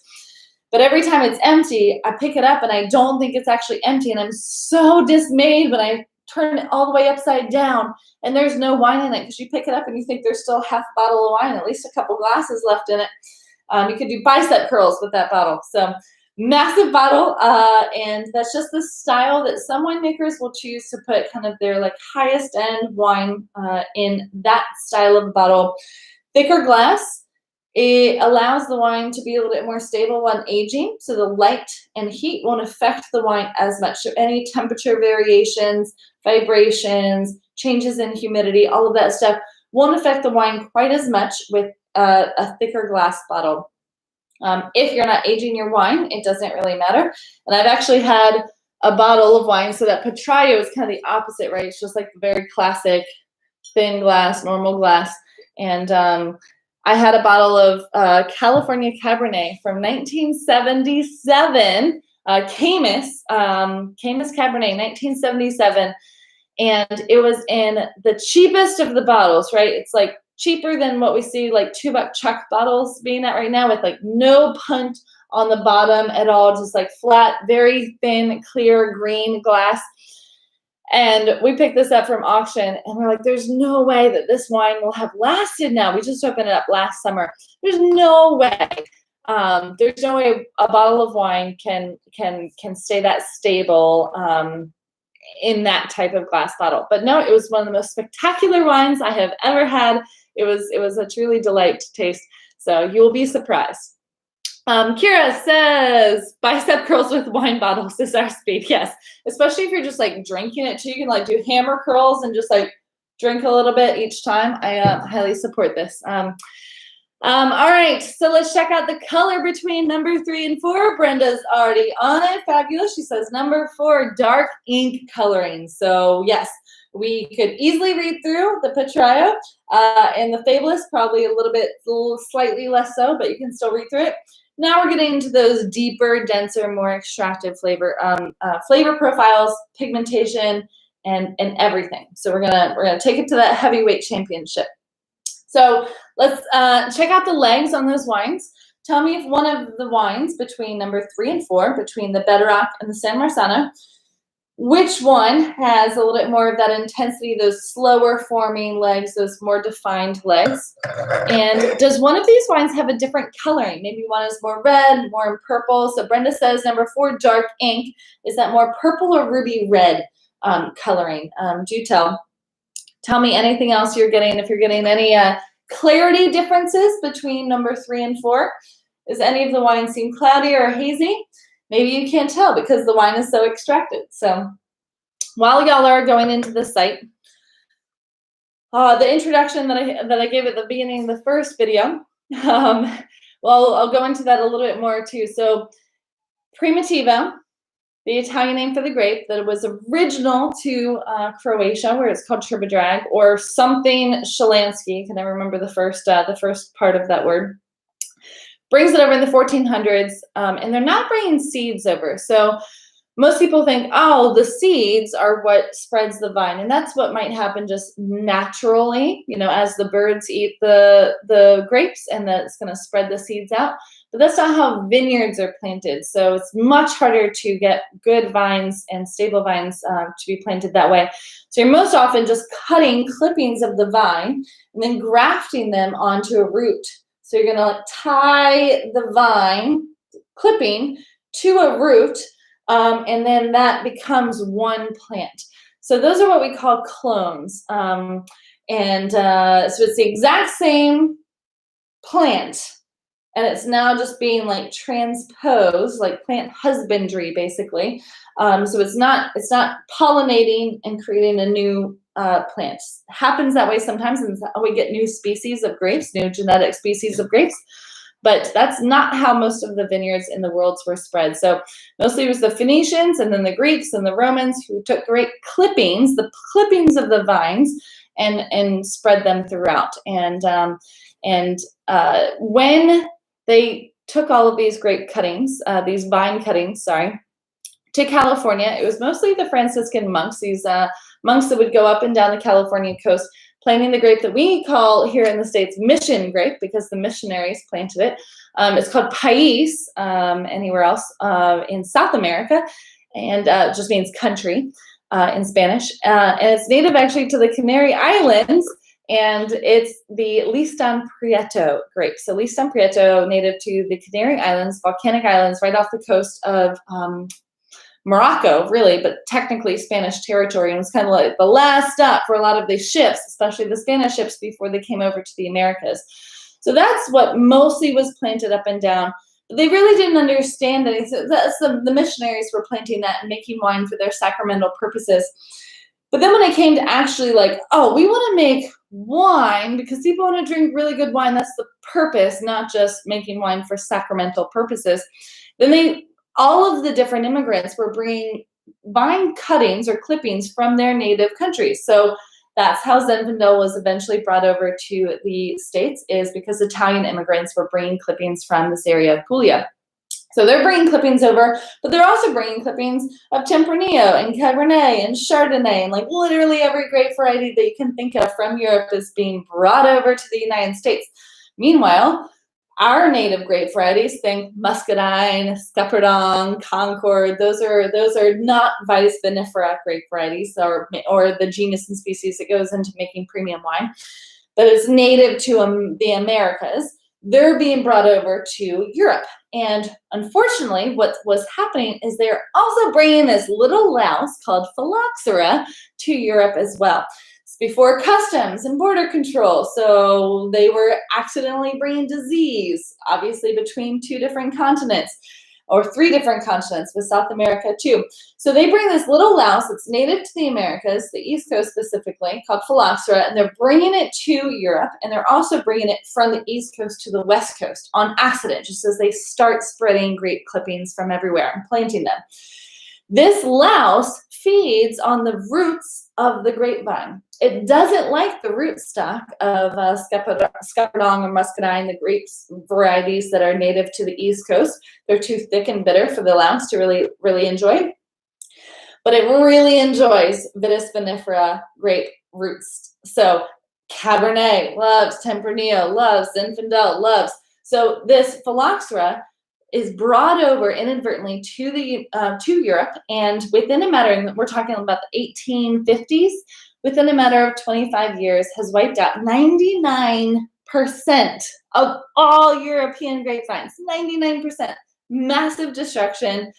But every time it's empty, I pick it up and I don't think it's actually empty. And I'm so dismayed when I turn it all the way upside down and there's no wine in it, because you pick it up and you think there's still half a bottle of wine, at least a couple glasses left in it. You could do bicep curls with that bottle. So massive bottle, and that's just the style that some winemakers will choose to put kind of their like highest end wine in that style of bottle. Thicker glass, it allows the wine to be a little bit more stable when aging, so the light and heat won't affect the wine as much. So any temperature variations, vibrations, changes in humidity, all of that stuff won't affect the wine quite as much with a thicker glass bottle. If you're not aging your wine, it doesn't really matter. And I've actually had a bottle of wine, so that Petraio is kind of the opposite, right? It's just like the very classic thin glass, normal glass. And I had a bottle of California Cabernet from 1977, Camus Cabernet, 1977. And it was in the cheapest of the bottles, right? It's like cheaper than what we see like $2 Chuck bottles being at right now, with like no punt on the bottom at all, just like flat, very thin, clear green glass. And we picked this up from auction, and we're like, there's no way that this wine will have lasted now. We just opened it up last summer. There's no way. There's no way a bottle of wine can stay that stable in that type of glass bottle. But no, it was one of the most spectacular wines I have ever had. It was a truly delight to taste. So you will be surprised. Kira says, bicep curls with wine bottles is our speed. Yes, especially if you're just like drinking it too. You can like do hammer curls and just like drink a little bit each time. I highly support this. All right, so let's check out the color between number 3 and 4. Brenda's already on it. Fabulous. She says number 4, dark ink coloring. So yes, we could easily read through the Petraio and the Fabulous, probably a little slightly less so, but you can still read through it. Now we're getting into those deeper, denser, more extractive flavor profiles, pigmentation, and everything. So we're gonna take it to that heavyweight championship. So let's check out the legs on those wines. Tell me if one of the wines between number 3 and 4, between the Bedrock and the San Marzano, which one has a little bit more of that intensity, those slower forming legs, those more defined legs? And does one of these wines have a different coloring? Maybe one is more red, more purple. So Brenda says number 4, dark ink. Is that more purple or ruby red coloring? Do tell me anything else you're getting, if you're getting any clarity differences between number 3 and 4. Does any of the wines seem cloudy or hazy? Maybe you can't tell because the wine is so extracted. So while y'all are going into the site, the introduction that I gave at the beginning of the first video, well, I'll go into that a little bit more too. So Primitivo, the Italian name for the grape, that was original to Croatia, where it's called Tribodrag, or something Shalansky. Can I remember the first part of that word? Brings it over in the 1400s, and they're not bringing seeds over. So most people think, oh, the seeds are what spreads the vine, and that's what might happen just naturally, as the birds eat the grapes, and that's going to spread the seeds out. But that's not how vineyards are planted. So it's much harder to get good vines and stable vines to be planted that way. So you're most often just cutting clippings of the vine and then grafting them onto a root. So you're gonna tie the vine clipping to a root, and then that becomes one plant. So those are what we call clones. So it's the exact same plant, and it's now just being like transposed, like plant husbandry, basically. So it's not pollinating and creating a new plant. Happens that way sometimes, and we get new species of grapes, new genetic species of grapes. But that's not how most of the vineyards in the world were spread. So mostly it was the Phoenicians and then the Greeks and the Romans who took great clippings, the clippings of the vines, and spread them throughout. And when they took all of these grape cuttings, these vine cuttings, to California, it was mostly the Franciscan monks, these monks that would go up and down the California coast, planting the grape that we call here in the States mission grape, because the missionaries planted it. It's called país anywhere else in South America, and just means country in Spanish. And it's native actually to the Canary Islands, and it's the Listan Prieto grape. So Listan Prieto, native to the Canary Islands, volcanic islands right off the coast of Morocco, really, but technically Spanish territory, and it was kind of like the last stop for a lot of these ships, especially the Spanish ships, before they came over to the Americas. So that's what mostly was planted up and down. But they really didn't understand it. So the missionaries were planting that and making wine for their sacramental purposes. But then when it came to actually like, oh, we want to make wine because people want to drink really good wine, that's the purpose, not just making wine for sacramental purposes, then all of the different immigrants were bringing vine cuttings or clippings from their native countries. So that's how Zinfandel was eventually brought over to the States, is because Italian immigrants were bringing clippings from this area of Puglia. So they're bringing clippings over, but they're also bringing clippings of Tempranillo and Cabernet and Chardonnay, and like literally every grape variety that you can think of from Europe is being brought over to the United States. Meanwhile, Our native grape varieties, think Muscadine, Scuppernong, Concord. Those are not Vitis vinifera grape varieties, or the genus and species that goes into making premium wine, but it's native to the Americas. They're being brought over to Europe. And unfortunately, what was happening is they're also bringing this little louse called Phylloxera to Europe as well. It's before customs and border control, so they were accidentally bringing disease, obviously between 2 different continents, or 3 different continents with South America too. So they bring this little louse that's native to the Americas, the East Coast specifically, called Phylloxera, and they're bringing it to Europe, and they're also bringing it from the East Coast to the West Coast on accident, just as they start spreading grape clippings from everywhere and planting them. This louse feeds on the roots of the grapevine. It doesn't like the rootstock of Scuppernong or Muscadine, the grapes varieties that are native to the East Coast. They're too thick and bitter for the louse to really enjoy. But it really enjoys Vitis vinifera grape roots. So Cabernet loves, Tempranillo loves, Zinfandel loves. So this Phylloxera is brought over inadvertently to Europe, and within a matter, we're talking about the 1850s, within a matter of 25 years, has wiped out 99% of all European grapevines. 99%. Massive destruction.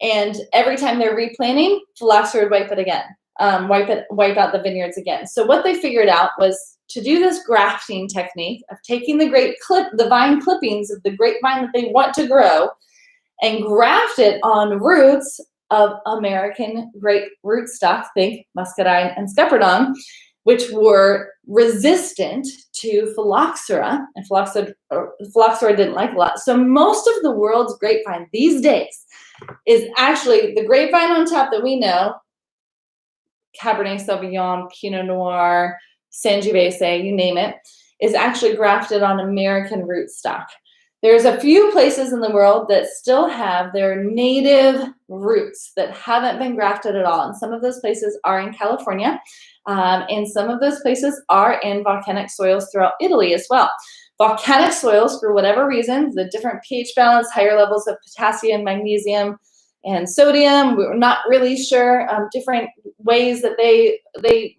And every time they're replanting, Phylloxera would wipe it again, wipe out the vineyards again. So what they figured out was to do this grafting technique of taking the vine clippings of the grapevine that they want to grow and graft it on roots of American grape rootstock, think Muscadine and Scuppernong, which were resistant to Phylloxera, and Phylloxera didn't like a lot. So most of the world's grapevine these days is actually the grapevine on top that we know, Cabernet Sauvignon, Pinot Noir, Sangiovese, you name it, is actually grafted on American rootstock. There's a few places in the world that still have their native roots that haven't been grafted at all. And some of those places are in California. And some of those places are in volcanic soils throughout Italy as well. Volcanic soils, for whatever reason, the different pH balance, higher levels of potassium, magnesium, and sodium, we're not really sure, different ways that they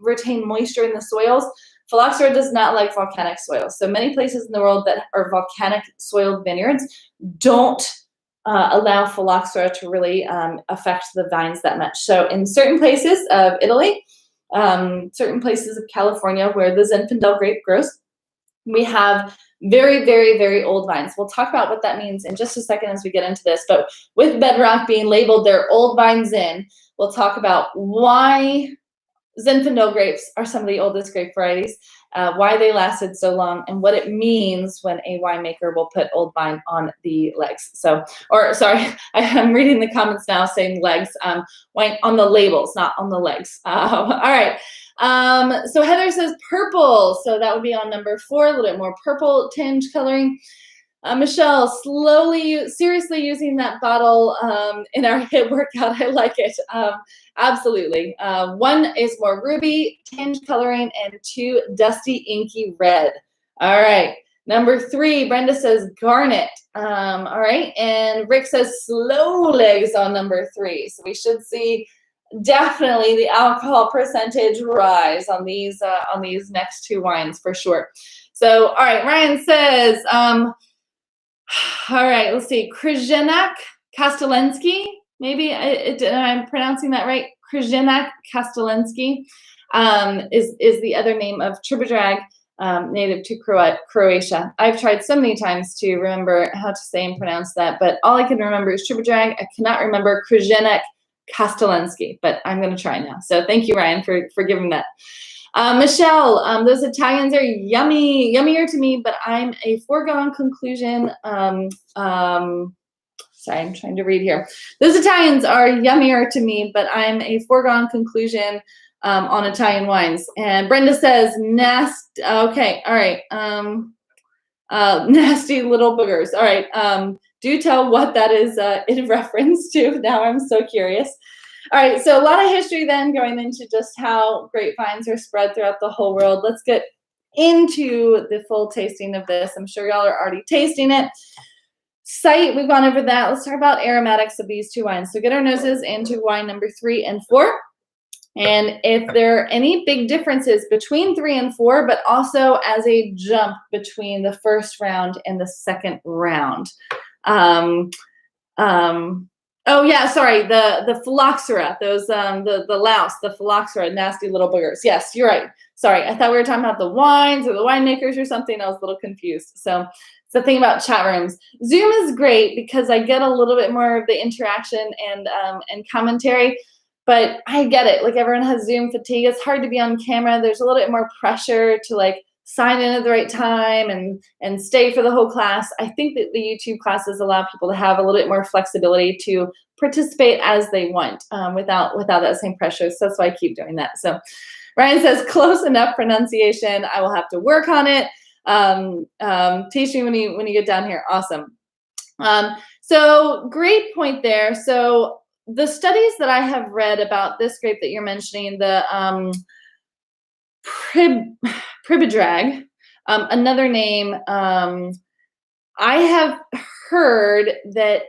retain moisture in the soils. Phylloxera does not like volcanic soils. So many places in the world that are volcanic soiled vineyards don't allow Phylloxera to really affect the vines that much. So in certain places of Italy, certain places of California where the Zinfandel grape grows, we have very, very, very old vines. We'll talk about what that means in just a second as we get into this. But with bedrock being labeled their old vines in, we'll talk about why Zinfandel grapes are some of the oldest grape varieties, why they lasted so long, and what it means when a winemaker will put old vine on the legs. I'm reading the comments now saying legs, wine on the labels, not on the legs. All right. So Heather says purple. So that would be on number 4, a little bit more purple tinge coloring. Michelle, seriously using that bottle in our HIIT workout. I like it. Absolutely. 1 is more ruby tinge coloring and 2 dusty inky red. All right. Number 3, Brenda says garnet. All right. And Rick says slow legs on number 3. So we should see definitely the alcohol percentage rise on these next 2 wines for sure. So, all right. Ryan says, all right, let's see. Krzyżaniak Kastelensky, maybe I'm pronouncing that right. Krzyżaniak Kastelensky is the other name of Tribodrag, native to Croatia. I've tried so many times to remember how to say and pronounce that, but all I can remember is Tribodrag. I cannot remember Krzyżaniak Kastelensky, but I'm going to try now. So thank you, Ryan, for giving that. Michelle, those Italians are yummier to me, but I'm a foregone conclusion. Sorry, I'm trying to read here. Those Italians are yummier to me, but I'm a foregone conclusion on Italian wines. And Brenda says, nasty. Okay, all right. Nasty little boogers. All right. Do tell what that is in reference to. Now I'm so curious. All right, so a lot of history then going into just how grapevines are spread throughout the whole world. Let's get into the full tasting of this. I'm sure y'all are already tasting it. Site, we've gone over that. Let's talk about aromatics of these two wines. So get our noses into wine number 3 and 4. And if there are any big differences between 3 and 4, but also as a jump between the first round and the second round. Oh yeah, sorry, the phylloxera, those the louse, the phylloxera, nasty little boogers. Yes, you're right. Sorry, I thought we were talking about the wines or the winemakers or something. I was a little confused. So it's the thing about chat rooms. Zoom is great because I get a little bit more of the interaction and commentary. But I get it. Like, everyone has Zoom fatigue. It's hard to be on camera. There's a little bit more pressure to like sign in at the right time and stay for the whole class. I think that the YouTube classes allow people to have a little bit more flexibility to participate as they want without that same pressure. So that's why I keep doing that. So Ryan says, close enough pronunciation. I will have to work on it. Teach me when you get down here. Awesome. So great point there. So the studies that I have read about this grape that you're mentioning, the Pribidrag, another name, I have heard that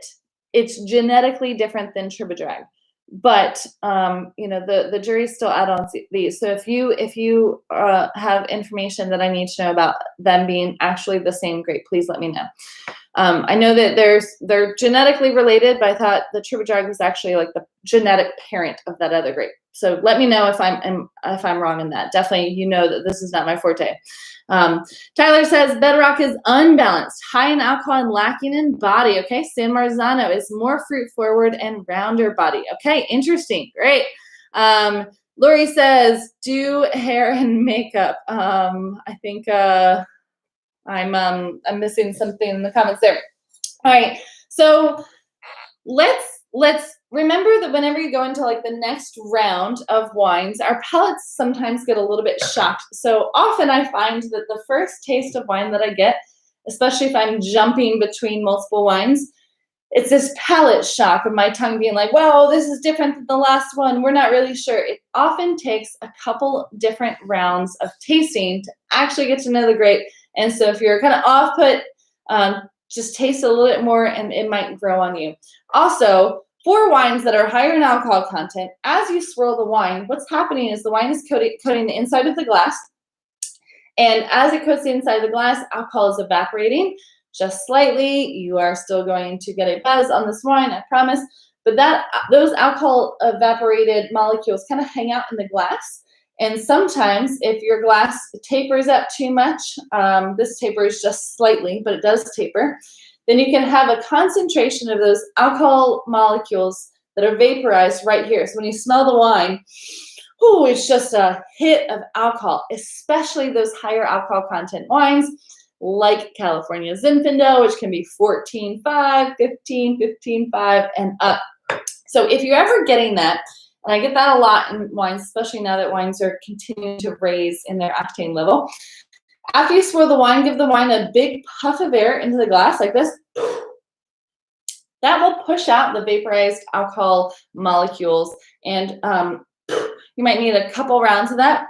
it's genetically different than Tribidrag, but the jury's still out on these. So if you have information that I need to know about them being actually the same grape, please let me know. I know that they're genetically related, but I thought the Tribidrag was actually like the genetic parent of that other grape. So let me know if I'm wrong in that. Definitely, you know that this is not my forte. Tyler says Bedrock is unbalanced, high in alcohol and lacking in body. Okay, San Marzano is more fruit forward and rounder body. Okay, interesting, great. Lori says do hair and makeup. I think I'm missing something in the comments there. All right, so let's remember that whenever you go into like the next round of wines, our palates sometimes get a little bit shocked. So often I find that the first taste of wine that I get, especially if I'm jumping between multiple wines, it's this palate shock of my tongue being like, well, this is different than the last one. We're not really sure. It often takes a couple different rounds of tasting to actually get to know the grape. And so if you're kind of off put, just taste a little bit more and it might grow on you. Also, for wines that are higher in alcohol content, as you swirl the wine, what's happening is the wine is coating the inside of the glass. And as it coats the inside of the glass, alcohol is evaporating just slightly. You are still going to get a buzz on this wine, I promise. But those alcohol evaporated molecules kind of hang out in the glass. And sometimes if your glass tapers up too much, this tapers just slightly, but it does taper, then you can have a concentration of those alcohol molecules that are vaporized right here. So when you smell the wine, ooh, it's just a hit of alcohol, especially those higher alcohol content wines like California Zinfandel, which can be 14.5, 15, 15.5, and up. So if you're ever getting that, and I get that a lot in wines, especially now that wines are continuing to raise in their octane level. After you swirl the wine, give the wine a big puff of air into the glass like this. That will push out the vaporized alcohol molecules, and you might need a couple rounds of that.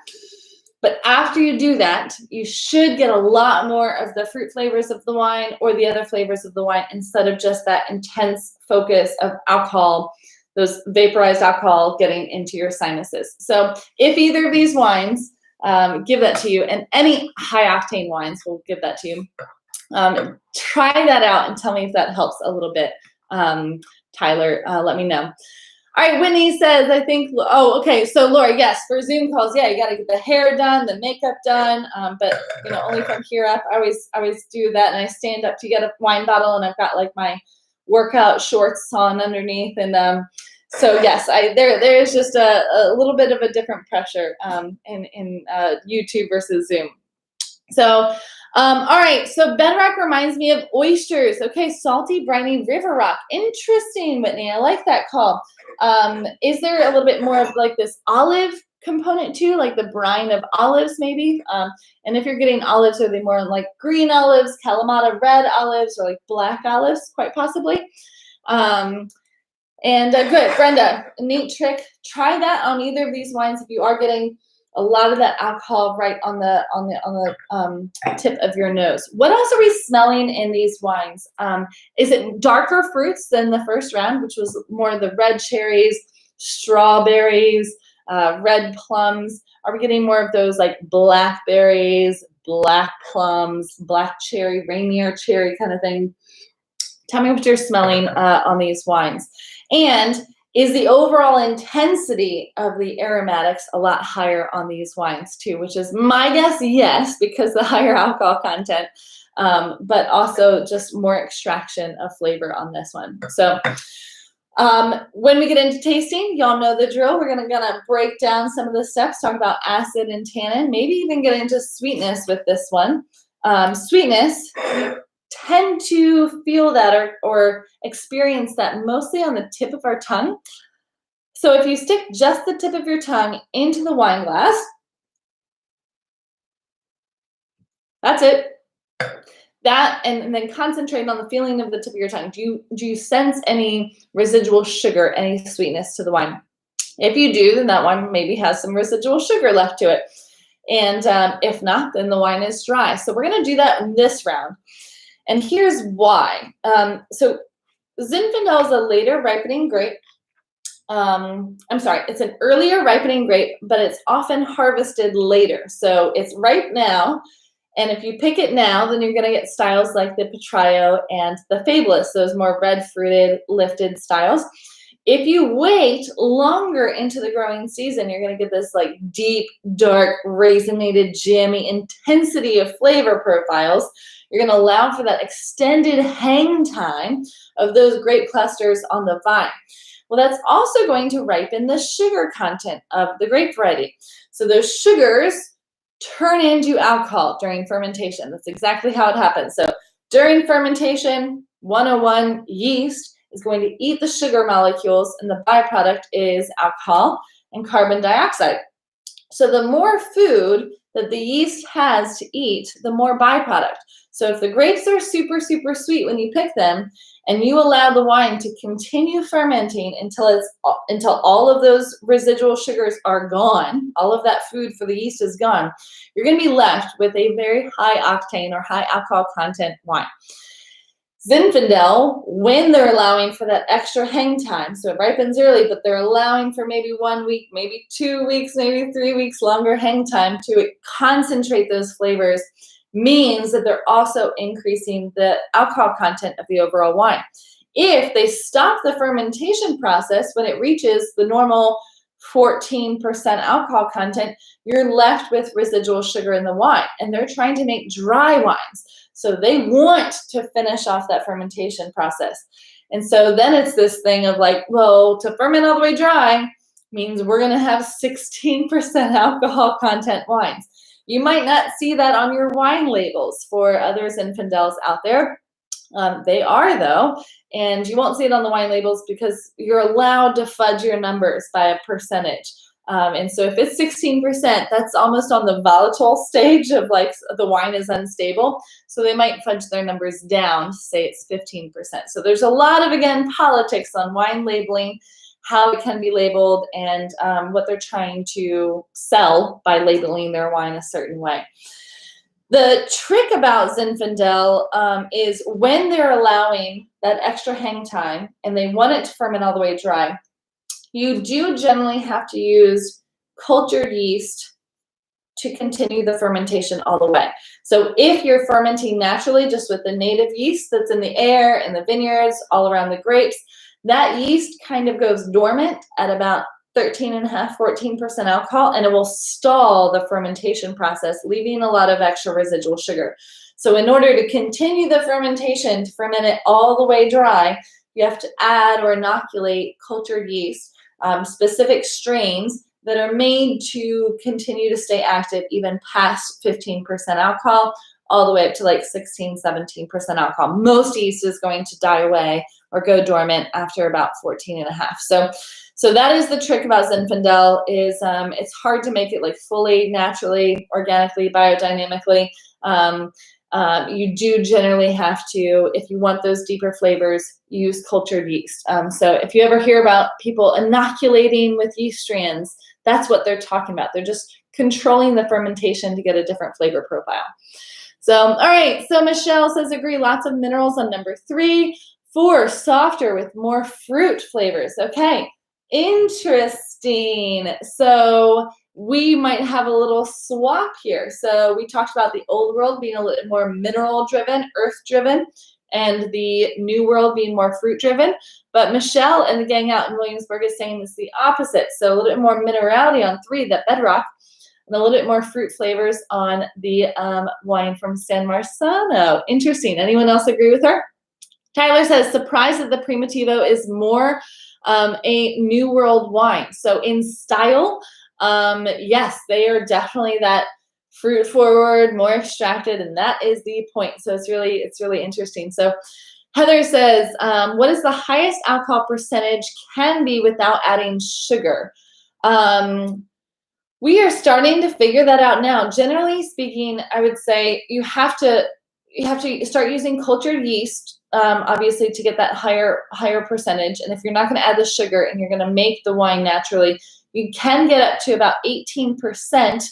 But after you do that, you should get a lot more of the fruit flavors of the wine or the other flavors of the wine instead of just that intense focus of alcohol, those vaporized alcohol getting into your sinuses. So if either of these wines give that to you, and any high octane wines will give that to you, try that out and tell me if that helps a little bit. Tyler, let me know. All right, Whitney says, I think, oh, okay, so Laura, yes, for Zoom calls, yeah, you got to get the hair done, the makeup done, but, only from here up. I always do that, and I stand up to get a wine bottle, and I've got, like, my workout shorts on underneath, and so, yes, there is just a little bit of a different pressure in YouTube versus Zoom. So, all right, so bedrock reminds me of oysters. Okay, salty, briny river rock. Interesting, Whitney. I like that call. Is there a little bit more of like this olive component too, like the brine of olives maybe? And if you're getting olives, are they more like green olives, Kalamata red olives, or like black olives, quite possibly? Good, Brenda, neat trick. Try that on either of these wines if you are getting a lot of that alcohol right on the tip of your nose. What else are we smelling in these wines? Is it darker fruits than the first round, which was more of the red cherries, strawberries, red plums? Are we getting more of those like blackberries, black plums, black cherry, Rainier cherry kind of thing? Tell me what you're smelling on these wines. And is the overall intensity of the aromatics a lot higher on these wines too? Which is my guess, yes, because the higher alcohol content, but also just more extraction of flavor on this one. So when we get into tasting, y'all know the drill. We're gonna break down some of the steps, talk about acid and tannin, maybe even get into sweetness with this one. Sweetness, tend to feel that or experience that mostly on the tip of our tongue. So if you stick just the tip of your tongue into the wine glass, that's it. That, and then concentrate on the feeling of the tip of your tongue. Do you sense any residual sugar, any sweetness to the wine? If you do, then that wine maybe has some residual sugar left to it. And if not, then the wine is dry. So we're gonna do that in this round. And here's why. So Zinfandel is a later ripening grape. I'm sorry, it's an earlier ripening grape, but it's often harvested later. So it's ripe now, and if you pick it now, then you're gonna get styles like the Petraio and the Fabulous, those more red fruited, lifted styles. If you wait longer into the growing season, you're gonna get this like deep, dark, raisinated, jammy intensity of flavor profiles. You're gonna allow for that extended hang time of those grape clusters on the vine. Well, that's also going to ripen the sugar content of the grape variety. So those sugars turn into alcohol during fermentation. That's exactly how it happens. So during fermentation, 101, yeast is going to eat the sugar molecules, and the byproduct is alcohol and carbon dioxide. So the more food that the yeast has to eat, the more byproduct. So if the grapes are super, super sweet when you pick them, and you allow the wine to continue fermenting until all of those residual sugars are gone, all of that food for the yeast is gone, you're going to be left with a very high octane or high alcohol content wine. Zinfandel, when they're allowing for that extra hang time, so it ripens early, but they're allowing for maybe 1 week, maybe 2 weeks, maybe 3 weeks longer hang time to concentrate those flavors, means that they're also increasing the alcohol content of the overall wine. If they stop the fermentation process when it reaches the normal 14% alcohol content, you're left with residual sugar in the wine, and they're trying to make dry wines. So they want to finish off that fermentation process. And so then it's this thing of like, well, to ferment all the way dry means we're gonna have 16% alcohol content wines. You might not see that on your wine labels for other Zinfandels out there. They are though, and you won't see it on the wine labels because you're allowed to fudge your numbers by a percentage. And so if it's 16%, that's almost on the volatile stage of like the wine is unstable. So they might fudge their numbers down to say it's 15%. So there's a lot of, again, politics on wine labeling, how it can be labeled, and what they're trying to sell by labeling their wine a certain way. The trick about Zinfandel is when they're allowing that extra hang time and they want it to ferment all the way dry, you do generally have to use cultured yeast to continue the fermentation all the way. So if you're fermenting naturally just with the native yeast that's in the air, in the vineyards, all around the grapes, that yeast kind of goes dormant at about 13.5%, 14% alcohol, and it will stall the fermentation process, leaving a lot of extra residual sugar. So in order to continue the fermentation, to ferment it all the way dry, you have to add or inoculate cultured yeast, specific strains that are made to continue to stay active even past 15% alcohol, all the way up to like 16, 17% alcohol. Most yeast is going to die away or go dormant after about 14.5. So that is the trick about Zinfandel, is it's hard to make it like fully, naturally, organically, biodynamically. You do generally have to, if you want those deeper flavors, use cultured yeast. So if you ever hear about people inoculating with yeast strands, that's what they're talking about. They're just controlling the fermentation to get a different flavor profile. So, all right, so Michelle says agree, lots of minerals on number 3. 4, softer with more fruit flavors. Okay, interesting. So we might have a little swap here. So we talked about the old world being a little more mineral driven, earth driven, and the new world being more fruit driven. But Michelle and the gang out in Williamsburg is saying it's the opposite. So a little bit more minerality on 3, that bedrock, and a little bit more fruit flavors on the wine from San Marzano. Interesting. Anyone else agree with her? Tyler says, surprised that the Primitivo is more a New World wine. So in style, yes, they are definitely that fruit forward, more extracted, and that is the point. So it's really interesting. So Heather says, what is the highest alcohol percentage can be without adding sugar? We are starting to figure that out now. Generally speaking, I would say you have to start using cultured yeast, obviously, to get that higher percentage. And if you're not going to add the sugar and you're going to make the wine naturally, you can get up to about 18%,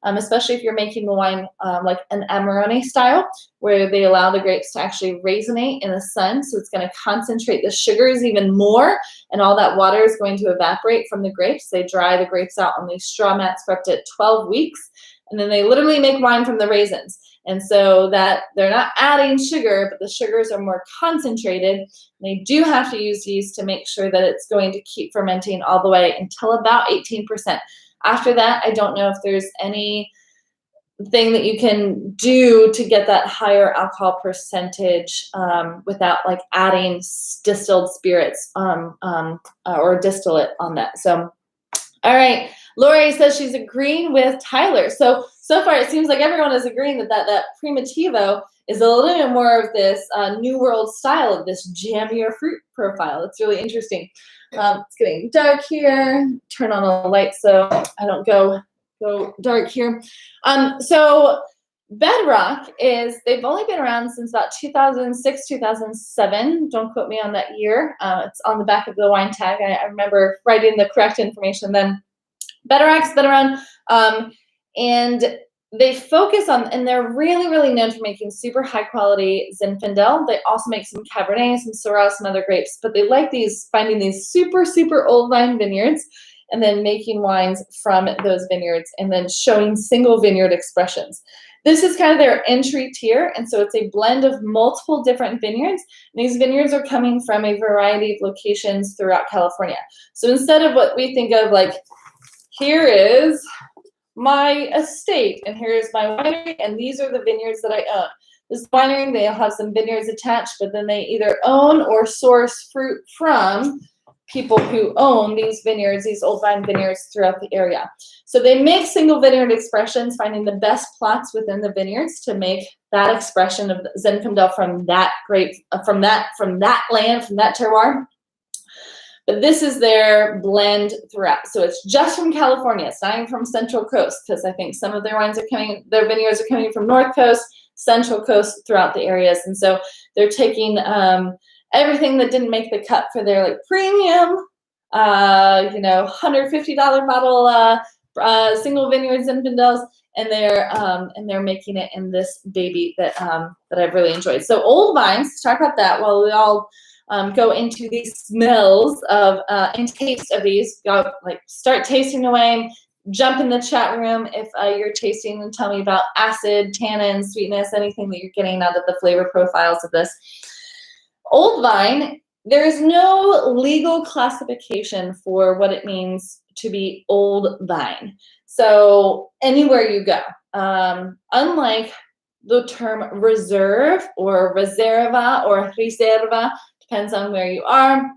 especially if you're making the wine like an Amarone style, where they allow the grapes to actually raisinate in the sun. So it's going to concentrate the sugars even more, and all that water is going to evaporate from the grapes. They dry the grapes out on these straw mats for up to 12 weeks, and then they literally make wine from the raisins. And so that they're not adding sugar, but the sugars are more concentrated. They do have to use yeast to make sure that it's going to keep fermenting all the way until about 18%. After that, I don't know if there's anything that you can do to get that higher alcohol percentage without like adding distilled spirits or distillate on that. So, all right. Lori says she's agreeing with Tyler. So far it seems like everyone is agreeing that Primitivo is a little bit more of this New World style of this jammier fruit profile. It's really interesting. It's getting dark here. Turn on a light so I don't go dark here. So Bedrock they've only been around since about 2006, 2007. Don't quote me on that year. It's on the back of the wine tag. I remember writing the correct information then. Bedrock's been around, and they focus on, and they're really known for making super high quality Zinfandel. They also make some Cabernet, some Syrah, some other grapes, but they like finding these super old vine vineyards and then making wines from those vineyards and then showing single vineyard expressions. This is kind of their entry tier, and so it's a blend of multiple different vineyards. And these vineyards are coming from a variety of locations throughout California. So instead of what we think of like, here is my estate, and here's my winery, and these are the vineyards that I own. This winery, they'll have some vineyards attached, but then they either own or source fruit from people who own these vineyards, these old vine vineyards throughout the area. So they make single vineyard expressions, finding the best plots within the vineyards to make that expression of Zinfandel from that grape, from that land, from that terroir. But this is their blend throughout. So it's just from California. It's not even from Central Coast, because I think some of their vineyards are coming from North Coast, Central Coast, throughout the areas. And so they're taking everything that didn't make the cut for their like premium, $150 bottle single vineyards Zinfandels, and they're making it in this baby that I've really enjoyed. So old vines. Let's talk about that while we all go into the smells of and taste of these. Go start tasting away. Jump in the chat room if you're tasting and tell me about acid, tannins, sweetness, anything that you're getting out of the flavor profiles of this. Old vine, there is no legal classification for what it means to be old vine. So anywhere you go, unlike the term reserve or reserva or riserva, depends on where you are,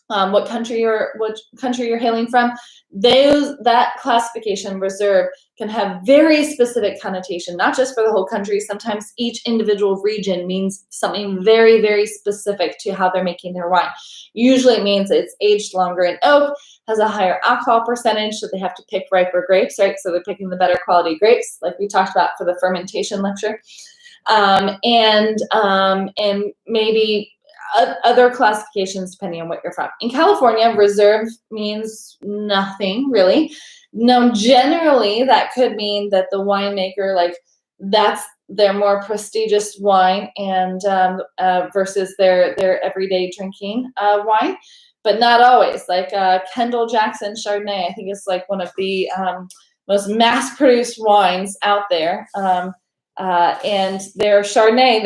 what country you're hailing from. That classification, reserve, can have very specific connotation, not just for the whole country. Sometimes each individual region means something very, very specific to how they're making their wine. Usually it means it's aged longer in oak, has a higher alcohol percentage, so they have to pick riper grapes, right? So they're picking the better quality grapes, like we talked about for the fermentation lecture. And maybe other classifications depending on what you're from. In California, reserve means nothing really. Now, generally, that could mean that the winemaker, like, that's their more prestigious wine, and versus their everyday drinking wine, but not always. Like Kendall Jackson Chardonnay, I think is like one of the most mass-produced wines out there. And their Chardonnay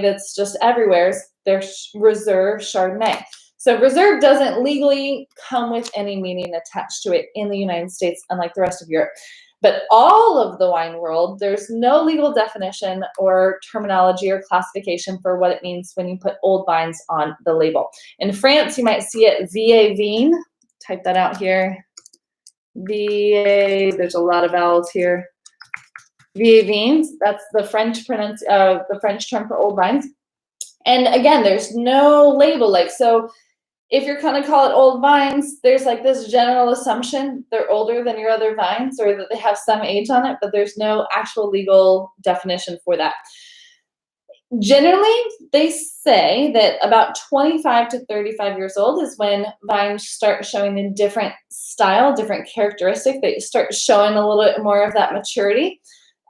that's just everywhere, their reserve Chardonnay. So reserve doesn't legally come with any meaning attached to it in the United States, unlike the rest of Europe. But all of the wine world, there's no legal definition or terminology or classification for what it means when you put old vines on the label. In France, you might see it VA Vin. Type that out here. VA, there's a lot of vowels here. VA Vins, that's the French term for old vines. And again, there's no label. Like, so if you're going to call it old vines, there's like this general assumption they're older than your other vines, or that they have some age on it, but there's no actual legal definition for that. Generally, they say that about 25 to 35 years old is when vines start showing a different style, different characteristic. They start showing a little bit more of that maturity.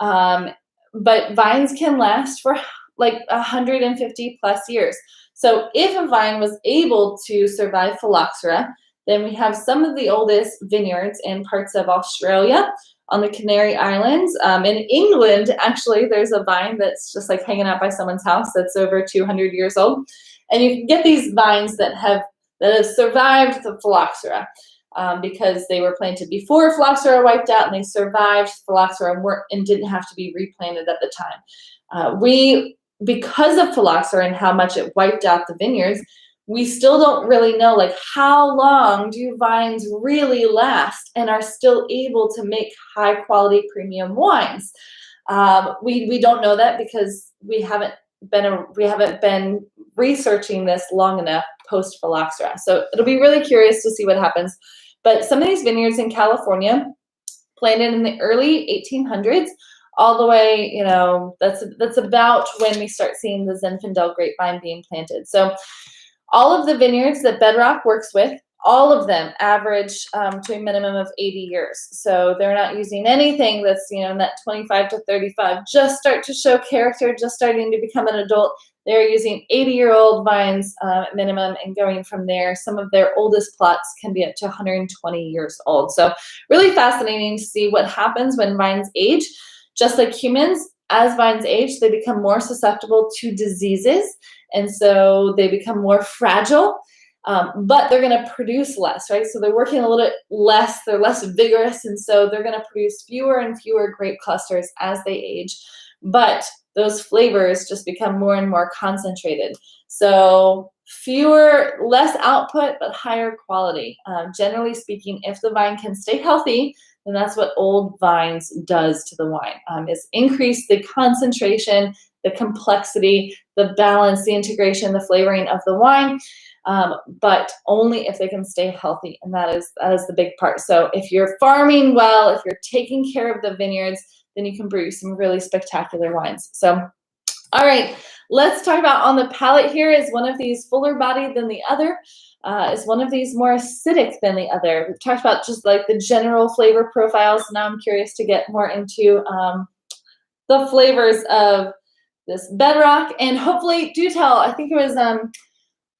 But vines can last for like 150 plus years. So if a vine was able to survive phylloxera, then we have some of the oldest vineyards in parts of Australia, on the Canary Islands. In England, actually, there's a vine that's just like hanging out by someone's house that's over 200 years old. And you can get these vines that have survived the phylloxera because they were planted before phylloxera wiped out, and they survived phylloxera and didn't have to be replanted at the time. Because of phylloxera and how much it wiped out the vineyards, we still don't really know, like, how long do vines really last and are still able to make high quality premium wines. We don't know that because we haven't been researching this long enough post phylloxera. So it'll be really curious to see what happens. But some of these vineyards in California, planted in the early 1800s, all the way, that's about when we start seeing the Zinfandel grapevine being planted. So all of the vineyards that Bedrock works with, all of them average to a minimum of 80 years. So they're not using anything that's, in that 25 to 35, just start to show character, just starting to become an adult. They're using 80-year-old vines minimum, and going from there. Some of their oldest plots can be up to 120 years old. So really fascinating to see what happens when vines age. Just like humans, as vines age, they become more susceptible to diseases, and so they become more fragile, but they're going to produce less, right? So they're working a little bit less, they're less vigorous, and so they're going to produce fewer and fewer grape clusters as they age, but those flavors just become more and more concentrated. So less output, but higher quality. Generally speaking, if the vine can stay healthy, then that's what old vines does to the wine, is increase the concentration, the complexity, the balance, the integration, the flavoring of the wine, but only if they can stay healthy, and that is the big part. So if you're farming well, if you're taking care of the vineyards, then you can brew some really spectacular wines. So, all right, let's talk about on the palate here. Is one of these fuller bodied than the other? Is one of these more acidic than the other? We've talked about just like the general flavor profiles. Now I'm curious to get more into the flavors of this Bedrock, and hopefully do tell. I think it was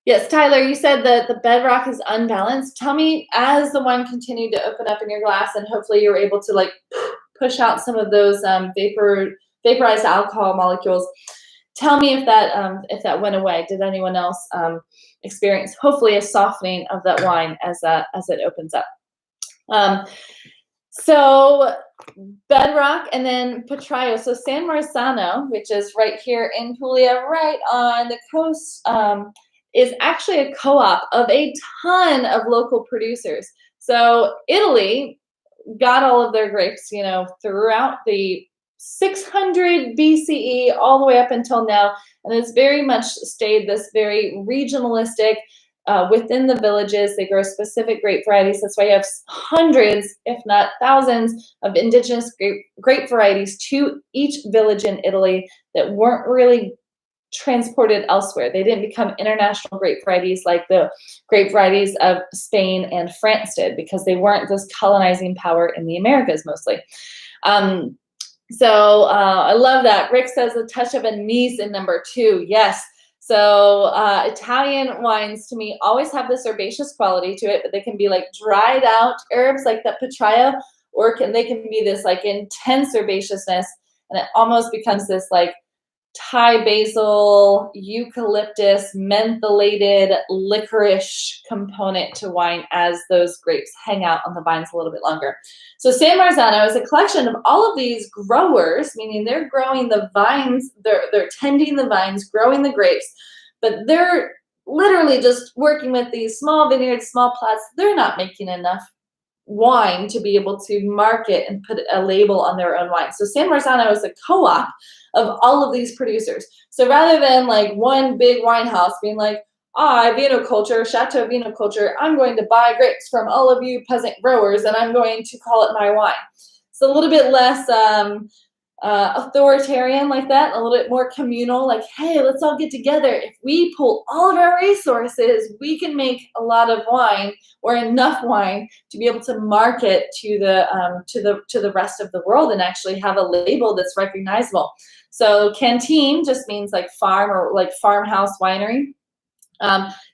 yes, Tyler, you said that the Bedrock is unbalanced. Tell me, as the wine continued to open up in your glass, and hopefully you're able to like push out some of those vaporized alcohol molecules. Tell me if that went away. Did anyone else experience hopefully a softening of that wine as it opens up? So Bedrock and then Petraio. So San Marzano, which is right here in Puglia, right on the coast, is actually a co-op of a ton of local producers. So Italy got all of their grapes, throughout the 600 BCE all the way up until now, and it's very much stayed this very regionalistic. Within the villages, they grow specific grape varieties. That's why you have hundreds, if not thousands, of indigenous grape varieties to each village in Italy that weren't really transported elsewhere. They didn't become international grape varieties like the grape varieties of Spain and France did, because they weren't this colonizing power in the Americas mostly. So I love that. Rick says a touch of anise in number 2. Yes. So Italian wines to me always have this herbaceous quality to it, but they can be like dried out herbs like that petraea, or they can be this like intense herbaceousness, and it almost becomes this like Thai basil, eucalyptus, mentholated licorice component to wine as those grapes hang out on the vines a little bit longer. So San Marzano is a collection of all of these growers, meaning they're growing the vines, they're tending the vines, growing the grapes, but they're literally just working with these small vineyards, small plots. They're not making enough wine to be able to market and put a label on their own wine. So San Marzano is a co-op of all of these producers. So rather than like one big wine house being like, viniculture, Chateau Viniculture, I'm going to buy grapes from all of you peasant growers and I'm going to call it my wine. It's a little bit less authoritarian like that, a little bit more communal, like, hey, let's all get together. If we pull all of our resources, we can make a lot of wine, or enough wine to be able to market to the rest of the world and actually have a label that's recognizable. So canteen just means like farm or like farmhouse winery.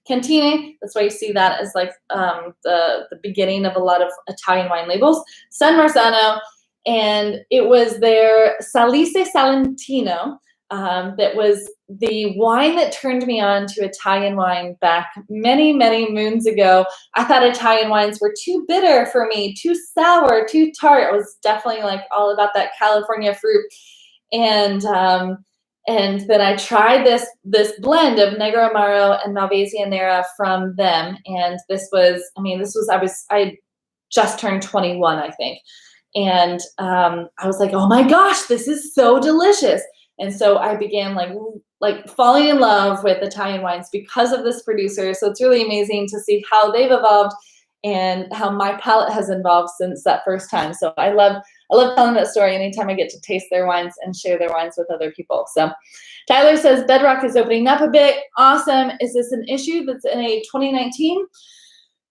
Cantine, that's why you see that as like the beginning of a lot of Italian wine labels. San Marzano, and it was their Salice Salentino that was the wine that turned me on to Italian wine back many, many moons ago. I thought Italian wines were too bitter for me, too sour, too tart. It was definitely like all about that California fruit. And then I tried this blend of Negro Amaro and Malvasia Nera from them. And I just turned 21, I think. And I was like, oh my gosh, this is so delicious. And so I began like falling in love with Italian wines because of this producer. So it's really amazing to see how they've evolved and how my palate has evolved since that first time. So I love telling that story anytime I get to taste their wines and share their wines with other people. So Tyler says Bedrock is opening up a bit. Awesome. Is this an issue that's in a 2019?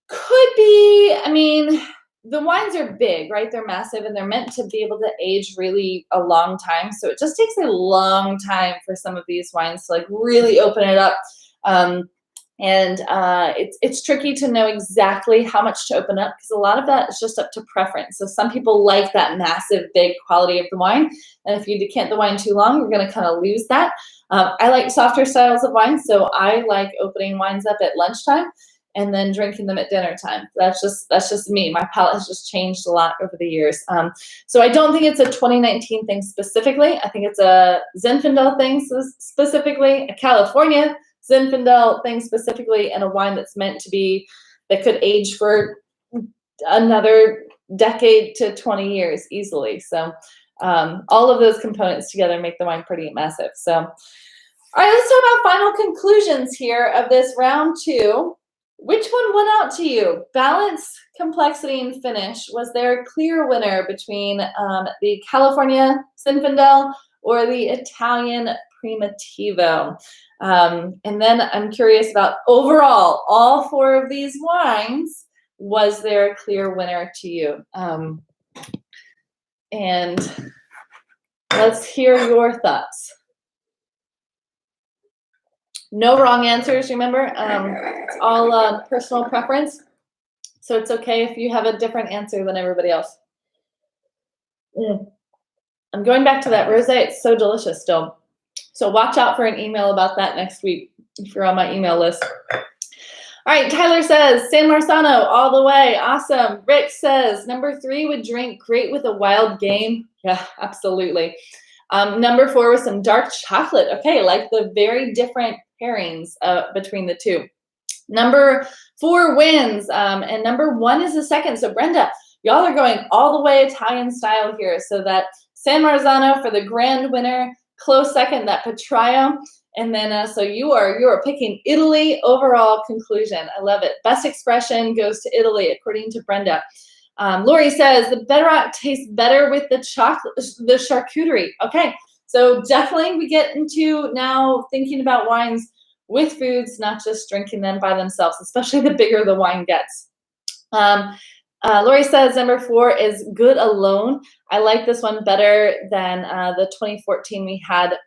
Could be. I mean, the wines are big, right? They're massive and they're meant to be able to age really a long time. So it just takes a long time for some of these wines to like really open it up. It's tricky to know exactly how much to open up because a lot of that is just up to preference. So some people like that massive, big quality of the wine. And if you decant the wine too long, you're going to kind of lose that. I like softer styles of wine. So I like opening wines up at lunchtime and then drinking them at dinner time. That's just me. My palate has just changed a lot over the years. So I don't think it's a 2019 thing specifically. I think it's a Zinfandel thing specifically, a California Zinfandel thing specifically, and a wine that's meant to be, that could age for another decade to 20 years easily. So all of those components together make the wine pretty massive. So, all right, let's talk about final conclusions here of this round 2. Which one won out to you? Balance, complexity, and finish. Was there a clear winner between the California Zinfandel or the Italian Primitivo? And then I'm curious about overall, all 4 of these wines, was there a clear winner to you? And let's hear your thoughts. No wrong answers, remember? It's all personal preference. So it's okay if you have a different answer than everybody else. I'm going back to that rosé. It's so delicious still. So watch out for an email about that next week if you're on my email list. All right, Tyler says, San Marzano all the way. Awesome. Rick says, number 3 would drink great with a wild game. Yeah, absolutely. Number 4 was some dark chocolate. Okay, like the very different pairings between the 2. Number 4 wins, and number 1 is the second. So Brenda, y'all are going all the way Italian style here. So that San Marzano for the grand winner, close second, that Petraio, and then so you are picking Italy overall conclusion. I love it. Best expression goes to Italy according to Brenda. Lori says the Bedrock tastes better with the chocolate, the charcuterie. Okay, So definitely we get into now thinking about wines with foods, not just drinking them by themselves, especially the bigger the wine gets. Lori says number 4 is Good Alone. I like this one better than the 2014 we had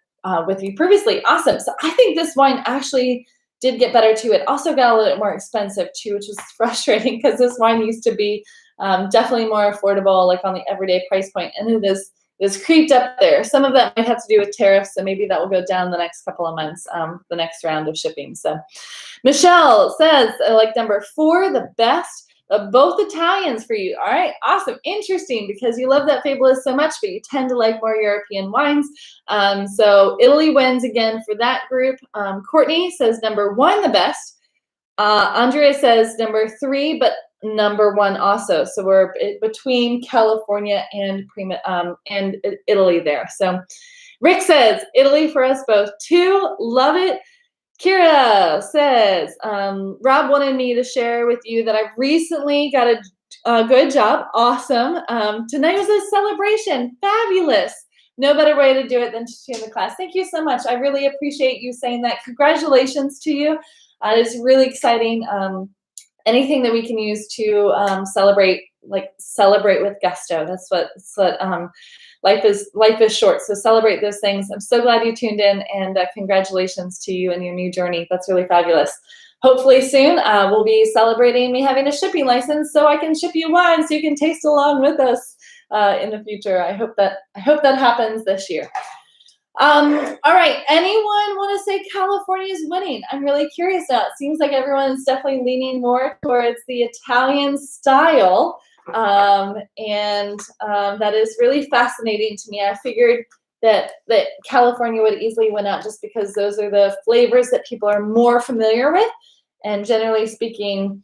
with you previously. Awesome. So I think this wine actually did get better too. It also got a little bit more expensive too, which was frustrating because this wine used to be definitely more affordable, like on the everyday price point, and it is creeped up there. Some of that might have to do with tariffs, so maybe that will go down the next couple of months, the next round of shipping. So Michelle says, I like number 4, the best of both Italians for you. All right, awesome. Interesting, because you love that Fabulous so much, but you tend to like more European wines. So Italy wins again for that group. Courtney says number 1, the best. Andrea says number 3, but number 1 also. So we're between California and Italy there. So Rick says Italy for us both too. Love it. Kira says, Rob wanted me to share with you that I've recently got a good job. Awesome. Tonight was a celebration. Fabulous. No better way to do it than to share the class. Thank you so much. I really appreciate you saying that. Congratulations to you. It's really exciting. Anything that we can use to celebrate with gusto. That's what life is short. So celebrate those things. I'm so glad you tuned in, and congratulations to you and your new journey. That's really fabulous. Hopefully soon we'll be celebrating me having a shipping license, so I can ship you wine so you can taste along with us in the future. I hope that happens this year. All right, anyone want to say California's winning? I'm really curious now. It seems like everyone is definitely leaning more towards the Italian style, and that is really fascinating to me. I figured that California would easily win out just because those are the flavors that people are more familiar with, and generally speaking,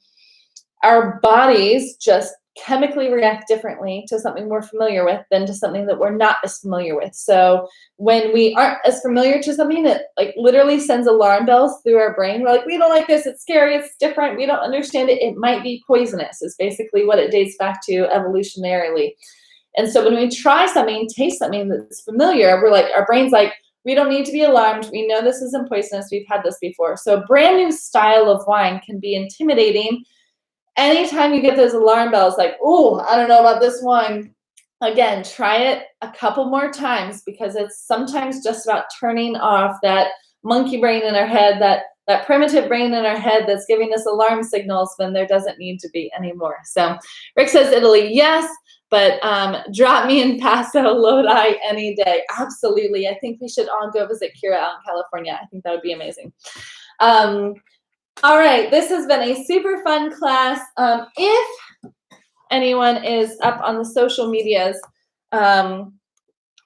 our bodies just chemically react differently to something we're familiar with than to something that we're not as familiar with. So when we aren't as familiar to something, that like literally sends alarm bells through our brain. We're like, we don't like this, it's scary, it's different, we don't understand it, it might be poisonous, is basically what it dates back to evolutionarily. And so when we try something, taste something that's familiar, we're like, our brain's like, we don't need to be alarmed, we know this isn't poisonous, we've had this before. So a brand new style of wine can be intimidating. Anytime you get those alarm bells, like, oh, I don't know about this one, again, try it a couple more times, because it's sometimes just about turning off that monkey brain in our head, that primitive brain in our head that's giving us alarm signals when there doesn't need to be anymore. So Rick says Italy, yes, but drop me in Paso, Lodi any day. Absolutely. I think we should all go visit Kira out in California. I think that would be amazing. All right, this has been a super fun class. If anyone is up on the social medias, I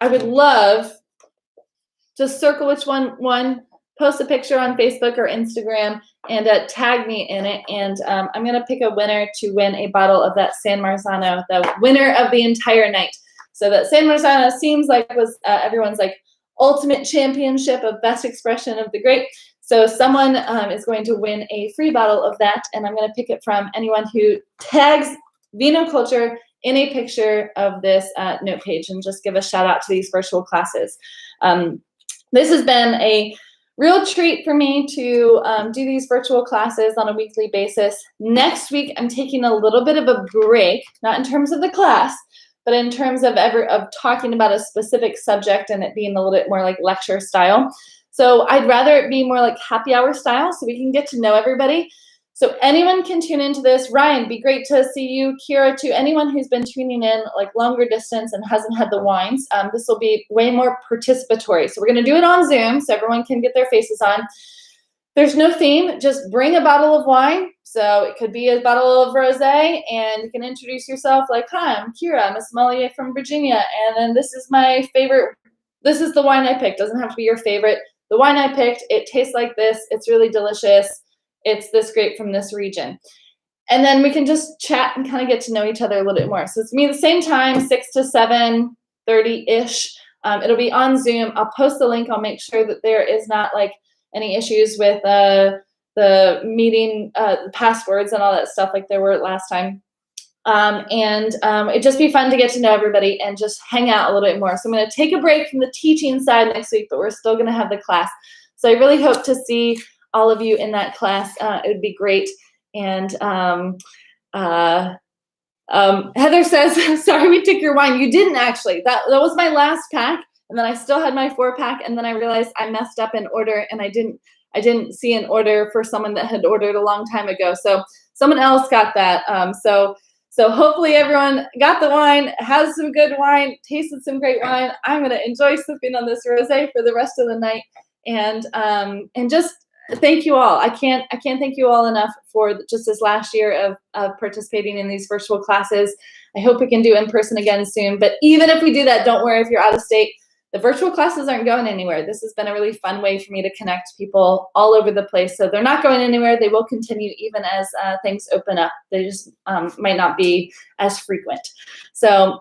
would love to circle which one, post a picture on Facebook or Instagram, and tag me in it. And I'm going to pick a winner to win a bottle of that San Marzano, the winner of the entire night. So that San Marzano seems like was everyone's like ultimate championship of best expression of the grape. So someone is going to win a free bottle of that, and I'm going to pick it from anyone who tags Vino Culture in a picture of this note page, and just give a shout out to these virtual classes. This has been a real treat for me to do these virtual classes on a weekly basis. Next week, I'm taking a little bit of a break, not in terms of the class, but in terms of talking about a specific subject and it being a little bit more like lecture style. So I'd rather it be more like happy hour style, so we can get to know everybody. So anyone can tune into this. Ryan, be great to see you. Kira, too. Anyone who's been tuning in like longer distance and hasn't had the wines, this will be way more participatory. So we're going to do it on Zoom so everyone can get their faces on. There's no theme. Just bring a bottle of wine. So it could be a bottle of rosé, and you can introduce yourself like, hi, I'm Kira. I'm a sommelier from Virginia, and then this is my favorite. This is the wine I picked. Doesn't have to be your favorite. The wine I picked, it tastes like this. It's really delicious. It's this grape from this region. And then we can just chat and kind of get to know each other a little bit more. So it's me the same time, 6 to 7:30-ish. It'll be on Zoom. I'll post the link. I'll make sure that there is not like any issues with the meeting passwords and all that stuff like there were last time. It'd just be fun to get to know everybody and just hang out a little bit more. So I'm going to take a break from the teaching side next week, but we're still going to have the class. So I really hope to see all of you in that class. It would be great. And Heather says, sorry, we took your wine. You didn't actually. That was my last pack. And then I still had my 4-pack. And then I realized I messed up an order and I didn't see an order for someone that had ordered a long time ago. So someone else got that. So hopefully everyone got the wine, has some good wine, tasted some great wine. I'm going to enjoy sipping on this rosé for the rest of the night. And just thank you all. I can't thank you all enough for just this last year of participating in these virtual classes. I hope we can do in person again soon. But even if we do that, don't worry if you're out of state. The virtual classes aren't going anywhere. This has been a really fun way for me to connect people all over the place. So they're not going anywhere. They will continue even as things open up. They just might not be as frequent. So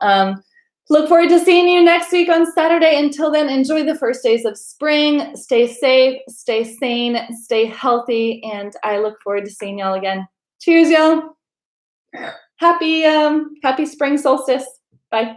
look forward to seeing you next week on Saturday. Until then, enjoy the first days of spring. Stay safe, stay sane, stay healthy, and I look forward to seeing y'all again. Cheers, y'all. Happy spring solstice. Bye.